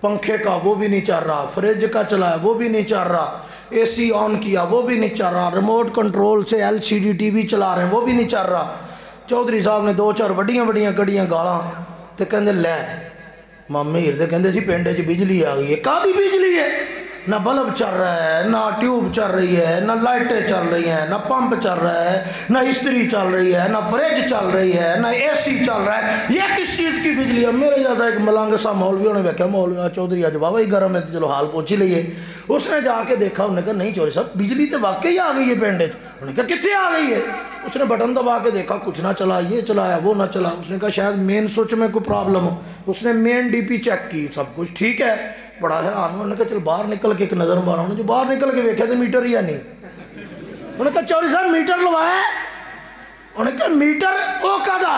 پنکھے کا وہ بھی نہیں چل رہا، فریج کا چلا ہے وہ بھی نہیں چل رہا، اے سی آن کیا وہ بھی نہیں چل رہا، ریموٹ کنٹرول سے LCD TV چلا رہے ہیں وہ بھی نہیں چل رہا. چودھری صاحب نے 2-4 وڈیاں کڑیاں گالاں تے کہندے لے مامے ہیر دے کہندے سی پنڈ 'چ بجلی آ گئی ہے. کاہدی بجلی ہے؟ نہ بلب چل رہا ہے، نہ ٹیوب چل رہی ہے، نہ لائٹیں چل رہی ہیں، نہ پمپ چل رہا ہے، نہ استری چل رہی ہے، نہ فریج چل رہی ہے، نہ اے سی چل رہا ہے. یہ کس چیز کی بجلی ہے؟ میرے جیسا ایک ملنگ سا مولویوں نے ویکھیا مولوی چودھری اج واہ ہی گرم ہے، چلو حال پوچھ ہی لئیے. اس نے جا کے دیکھا، انہوں نے کہا نہیں چودھری صاحب بجلی تو واقعی آ گئی ہے پنڈ 'چ. انہوں نے کہا کتنے آ گئی ہے؟ اس نے بٹن دبا کے دیکھا کچھ نہ چلا، یہ چلایا وہ نہ چلا. اس نے کہا شاید مین سوئچ میں کوئی پرابلم ہو. اس نے مین DP چیک کی، سب کچھ ٹھیک ہے. بڑا حیران. انہوں نے کہا چل باہر نکل کے ایک نظر مارا. انہوں نے جو باہر نکل کے ویکھیا تو میٹر ہی نہیں. انہوں نے کہا چودھری صاحب میٹر لوایا؟ انہوں نے کہا میٹر وہ کدا؟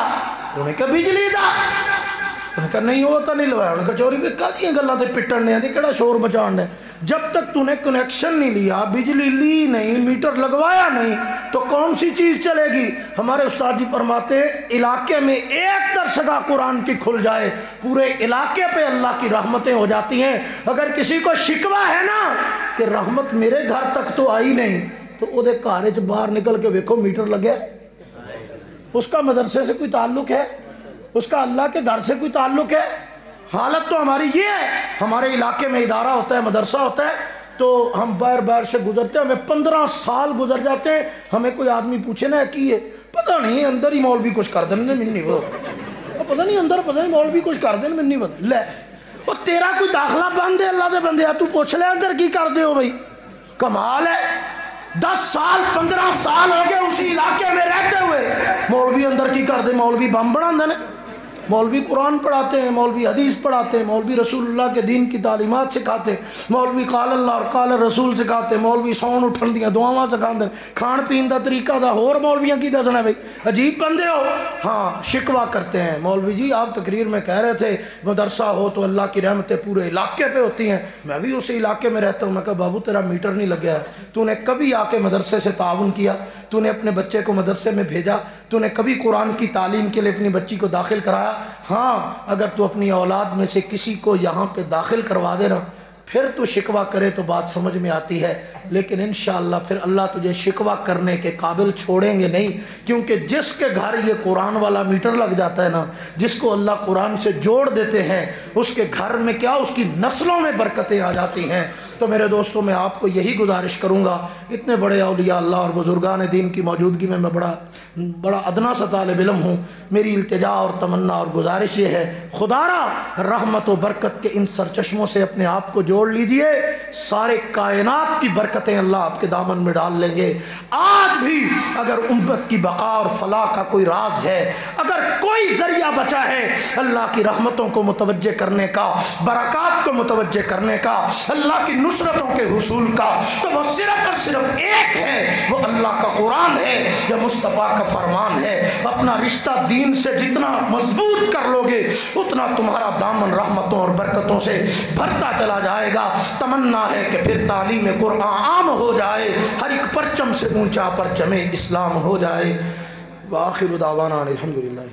انہوں نے کہا بجلی دا. انہوں نے کہا نہیں وہ تو نہیں لوایا. انہوں نے کہا چوری کہدیاں گلاں تے پٹن نے کہڑا شور مچان نے. جب تک تو نے کنیکشن نہیں لیا، بجلی لی نہیں، میٹر لگوایا نہیں، تو کون سی چیز چلے گی؟ ہمارے استاد جی فرماتے ہیں علاقے میں ایک درسگاہ قرآن کی کھل جائے، پورے علاقے پہ اللہ کی رحمتیں ہو جاتی ہیں. اگر کسی کو شکوہ ہے نا کہ رحمت میرے گھر تک تو آئی نہیں، تو وہ دے کارے چ باہر نکل کے ویکھو میٹر لگے. اس کا مدرسے سے کوئی تعلق ہے؟ اس کا اللہ کے گھر سے کوئی تعلق ہے؟ حالت تو ہماری یہ ہے. ہمارے علاقے میں ادارہ ہوتا ہے، مدرسہ ہوتا ہے، تو ہم باہر سے گزرتے ہیں، ہمیں 15 سال گزر جاتے ہیں، ہمیں کوئی آدمی پوچھے نا کی ہے پتہ نہیں اندر ہی مولوی کچھ کر دیں، نہیں پتہ نہیں اندر پتہ نہیں مولوی کچھ کر دیں، میں نہیں پتہ. لے وہ تیرا کوئی داخلہ بند ہے اللہ دے بندے، تو پوچھ لے اندر کی کر دے ہو بھائی. کمال ہے. 10 سال 15 سال ہو گئے اسی علاقے میں رہتے ہوئے، مولوی اندر کی کر دے. مولوی بم بنا دے، مولوی قرآن پڑھاتے ہیں، مولوی حدیث پڑھاتے ہیں، مولوی رسول اللہ کے دین کی تعلیمات سکھاتے ہیں، مولوی قال اللہ اور قال رسول سکھاتے ہیں، مولوی سون اٹھن دیاں دعاواں سکھاتے ہیں، کھان پین دا طریقہ دا ہور مولویاں کی دسنا ہے بھائی. عجیب بندے ہو. ہاں شکوہ کرتے ہیں مولوی جی آپ تقریر میں کہہ رہے تھے مدرسہ ہو تو اللہ کی رحمتیں پورے علاقے پہ ہوتی ہیں. میں بھی اسی علاقے میں رہتا ہوں. میں کہا بابو تیرا میٹر نہیں لگیا ہے، تو نے کبھی آ کے مدرسے سے تعاون کیا؟ تو نے اپنے بچے کو مدرسے میں بھیجا؟ تو نے کبھی قرآن کی تعلیم کے لیے اپنی بچی کو داخل کرایا؟ ہاں اگر تو اپنی اولاد میں سے کسی کو یہاں پہ داخل کروا دے نا، پھر تو شکوہ کرے تو بات سمجھ میں آتی ہے، لیکن انشاءاللہ پھر اللہ تجھے شکوہ کرنے کے قابل چھوڑیں گے نہیں، کیونکہ جس کے گھر یہ قرآن والا میٹر لگ جاتا ہے نا، جس کو اللہ قرآن سے جوڑ دیتے ہیں، اس کے گھر میں کیا اس کی نسلوں میں برکتیں آ جاتی ہیں۔ تو میرے دوستوں میں آپ کو یہی گزارش کروں گا، اتنے بڑے اولیاء اللہ اور بزرگان دین کی موجودگی میں بڑا ادنا سا طالب علم ہوں، میری التجا اور تمنا اور گزارش یہ ہے، خدا را رحمت و برکت کے ان سرچشموں سے اپنے آپ کو جوڑ لیجئے، سارے کائنات کی برکتیں اللہ آپ کے دامن میں ڈال لیں گے۔ آج بھی اگر امت کی بقا اور فلاح کا کوئی راز ہے، اگر کوئی ذریعہ بچا ہے اللہ کی رحمتوں کو متوجہ کرنے کا، برکات کو متوجہ کرنے کا، اللہ کی نصرتوں کے حصول کا، تو وہ صرف اور صرف ایک ہے، وہ اللہ کا قرآن ہے یا مصطفیٰ کا فرمان ہے۔ اپنا رشتہ دین سے جتنا مضبوط کر لو گے اتنا تمہارا دامن رحمتوں اور برکتوں سے بھرتا چلا جائے گا۔ تمنا ہے کہ پھر تعلیم قرآن عام ہو جائے، ہر ایک پرچم سے اونچا پرچم اسلام ہو جائے۔ وآخر دعوانا الحمدللہ۔